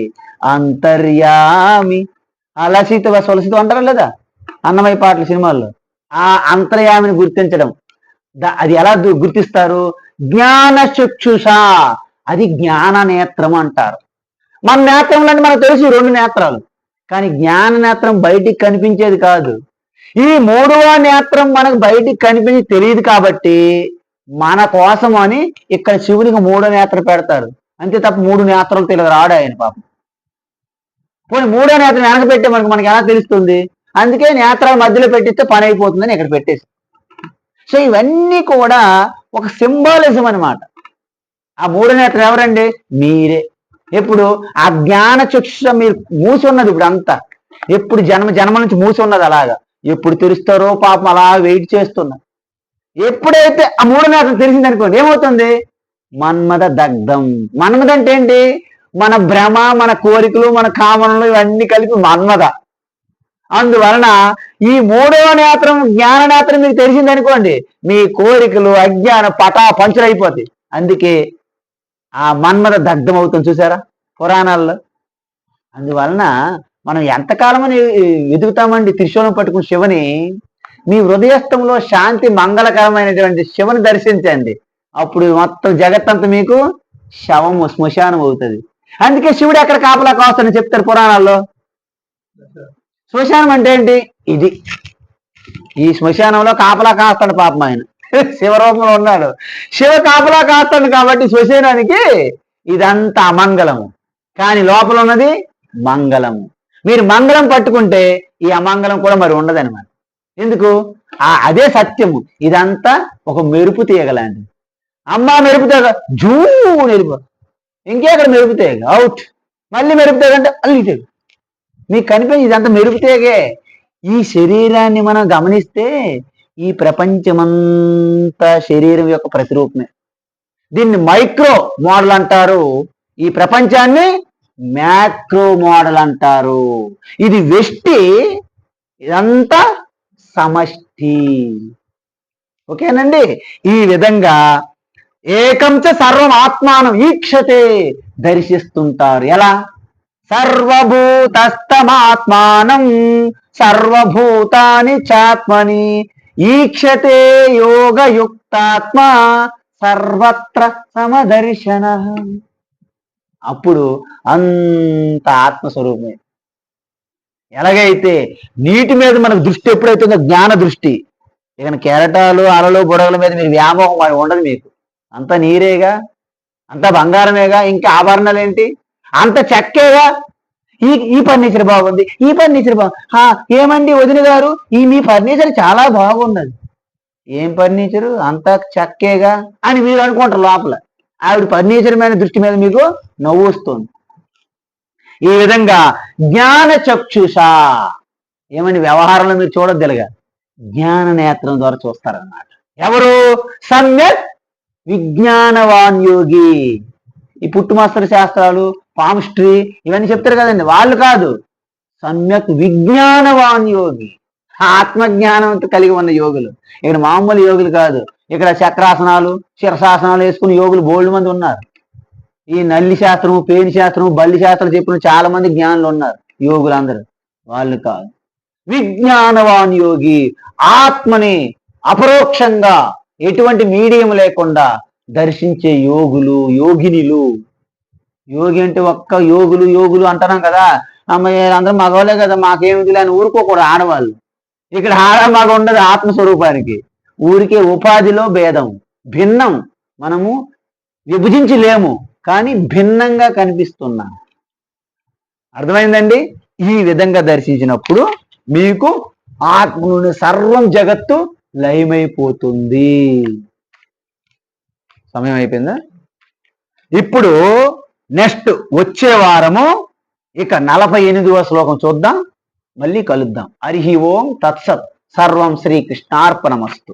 అంతర్యామి లసిత సొలసితం అంటారా లేదా అన్నమయ్య పాటల సినిమాల్లో? ఆ అంతర్యామిని గుర్తించడం. అది ఎలా గుర్తిస్తారు? జ్ఞాన చక్షుష, అది జ్ఞాన నేత్రం అంటారు. మన నేత్రంలో మనకు తెలుసు 2 నేత్రాలు, కానీ జ్ఞాన నేత్రం బయటికి కనిపించేది కాదు. ఈ 3వ నేత్రం మనకు బయటికి కనిపించి తెలియదు కాబట్టి మన కోసం అని ఇక్కడ శివునికి 3వ నేత్రం పెడతారు. అంతే తప్ప 3 నేత్రాలు తెలియదు రాడు ఆయన పాపం. పోనీ 3వ నేత్రం వెనక పెట్టే మనకి ఎలా తెలుస్తుంది? అందుకే నేత్రాల మధ్యలో పెట్టిస్తే పని అయిపోతుందని ఇక్కడ పెట్టేసి. సో ఇవన్నీ కూడా ఒక సింబాలిజం అనమాట. ఆ 3వ నేత్రం ఎవరండి? మీరే. ఎప్పుడు ఆ జ్ఞాన చక్షుష మీరు మూసి ఉన్నది ఇప్పుడు అంతా, ఎప్పుడు జన్మ నుంచి మూసి ఉన్నది. అలాగా ఎప్పుడు తెరుస్తారో పాపం అలా వెయిట్ చేస్తున్నారు. ఎప్పుడైతే ఆ 3వ నేత్రం తెలిసింది అనుకోండి, ఏమవుతుంది? మన్మద దగ్ధం. మన్మద అంటే ఏంటి? మన భ్రమ, మన కోరికలు, మన కామనలు ఇవన్నీ కలిపి మన్మద. అందువలన ఈ 3వ నేత్రం జ్ఞాన నేత్రం మీకు తెలిసింది అనుకోండి, మీ కోరికలు అజ్ఞాన పంచులైపోతాయి. అందుకే ఆ మన్మద దగ్ధం అవుతుంది చూసారా పురాణాల్లో. అందువలన మనం ఎంతకాలమని వెతుకుతామండి త్రిశూలం పట్టుకుని శివుని? మీ హృదయస్థంలో శాంతి మంగళకరమైనటువంటి శివుని దర్శించండి, అప్పుడు మొత్తం జగత్తంతా మీకు శవము శ్మశానం అవుతుంది. అందుకే శివుడు ఎక్కడ కాపలా కాస్తాడని చెప్తారు పురాణాల్లో. శ్మశానం అంటే ఏంటి? ఇది. ఈ శ్మశానంలో కాపలా కాస్తాడు పాపం ఆయన. శివరూపంలో ఉన్నాడు, శివ కాపలా కాస్తాడు కాబట్టి శ్మశానానికి ఇదంతా అమంగళము, కానీ లోపల ఉన్నది మంగళము. మీరు మంగళం పట్టుకుంటే ఈ అమంగళం కూడా మరి ఉండదనమాట. ఎందుకు? అదే సత్యము. ఇదంతా ఒక మెరుపు తీగలాంటిది. అమ్మ మెరుపు తీగ జూ నిలిపో, ఇంకెక్కడ మెరుపు తీగ అవుట్, మళ్ళీ మెరుపు తీగ అంటే మళ్ళీ తీగ. మీకు కనిపించి ఇదంతా మెరుపు తీగే. ఈ శరీరాన్ని మనం గమనిస్తే ఈ ప్రపంచమంతా శరీరం యొక్క ప్రతిరూపమే. దీన్ని మైక్రో మోడల్ అంటారు, ఈ ప్రపంచాన్ని మ్యాక్రో మోడల్ అంటారు. ఇది వెష్టి, ఇదంతా సమష్టి. ఓకేనండి? ఈ విధంగా ఏకంచ సర్వం ఆత్మానం ఈక్షతే దర్శిస్తుంటారు. ఎలా? సర్వభూతస్తమాత్మానం సర్వభూతాని చాత్మని ఈక్షతే యోగయుక్తాత్మ సర్వత్ర సమదర్శన. అప్పుడు అంత ఆత్మస్వరూపమే. ఎలాగైతే నీటి మీద మనకు దృష్టి ఎప్పుడైతుందో జ్ఞాన దృష్టి, ఇక కెరటాలు అలలు బుడగల మీద మీరు వ్యామోహం అది ఉండదు. మీకు అంత నీరేగా, అంత బంగారమేగా, ఇంకా ఆభరణాలు ఏంటి? అంత చెక్కేగా. ఈ ఫర్నిచర్ బాగుంది, ఈ ఫర్నిచర్ ఏమండి వదిన గారు, మీ ఫర్నిచర్ చాలా బాగున్నది. ఏం ఫర్నిచరు? అంత చెక్కేగా అని మీరు అనుకుంటారు. లోపల ఆవిడ ఫర్నిచర్ మీద దృష్టి మీద మీకు నవ్వు వస్తుంది. ఈ విధంగా జ్ఞాన చక్షుష, ఏమని వ్యవహారంలో మీరు చూడొద్దులుగా, జ్ఞాన నేత్రం ద్వారా చూస్తారన్నమాట. ఎవరు? సమ్యక్ విజ్ఞానవాన్ యోగి. ఈ పుట్టుమస్తర శాస్త్రాలు, పామిస్ట్రీ ఇవన్నీ చెప్తారు కదండి, వాళ్ళు కాదు. సమ్యక్ విజ్ఞానవాన్ యోగి, ఆత్మజ్ఞానంతో కలిగి ఉన్న యోగులు. ఇక్కడ మామూలు యోగులు కాదు. ఇక్కడ చక్రాసనాలు శిరసాసనాలు వేసుకుని యోగులు బోల్డ్ మంది ఉన్నారు. ఈ నల్లి శాస్త్రము, పేని శాస్త్రము, బల్లి శాస్త్రం చెప్పిన చాలా మంది జ్ఞానులు ఉన్నారు. యోగులందరూ వాళ్ళు కాదు. విజ్ఞానవాన్ యోగి, ఆత్మని అపరోక్షంగా ఎటువంటి మీడియం లేకుండా దర్శించే యోగులు, యోగినిలు. యోగి అంటే ఒక్క యోగులు అంటున్నాం కదా, అమ్మాయి అందరూ మగవాళ్ళే కదా, మాకేమిటి అని ఊరుకోకూడదు ఆడవాళ్ళు. ఇక్కడ ఆడ మగ ఉండదు ఆత్మస్వరూపానికి. ఊరికే ఉపాధిలో భేదం, భిన్నం. మనము విభజించి లేము, కానీ భిన్నంగా కనిపిస్తున్నాం. అర్థమైందండి? ఈ విధంగా దర్శించినప్పుడు మీకు ఆత్మ నుండి సర్వం జగత్తు లయమైపోతుంది. సమయం అయిపోయిందా? ఇప్పుడు నెక్స్ట్ వచ్చే వారము ఇక 48వ శ్లోకం చూద్దాం. మళ్ళీ కలుద్దాం. హరి ఓం తత్సత్. సర్వం శ్రీకృష్ణార్పణమస్తు.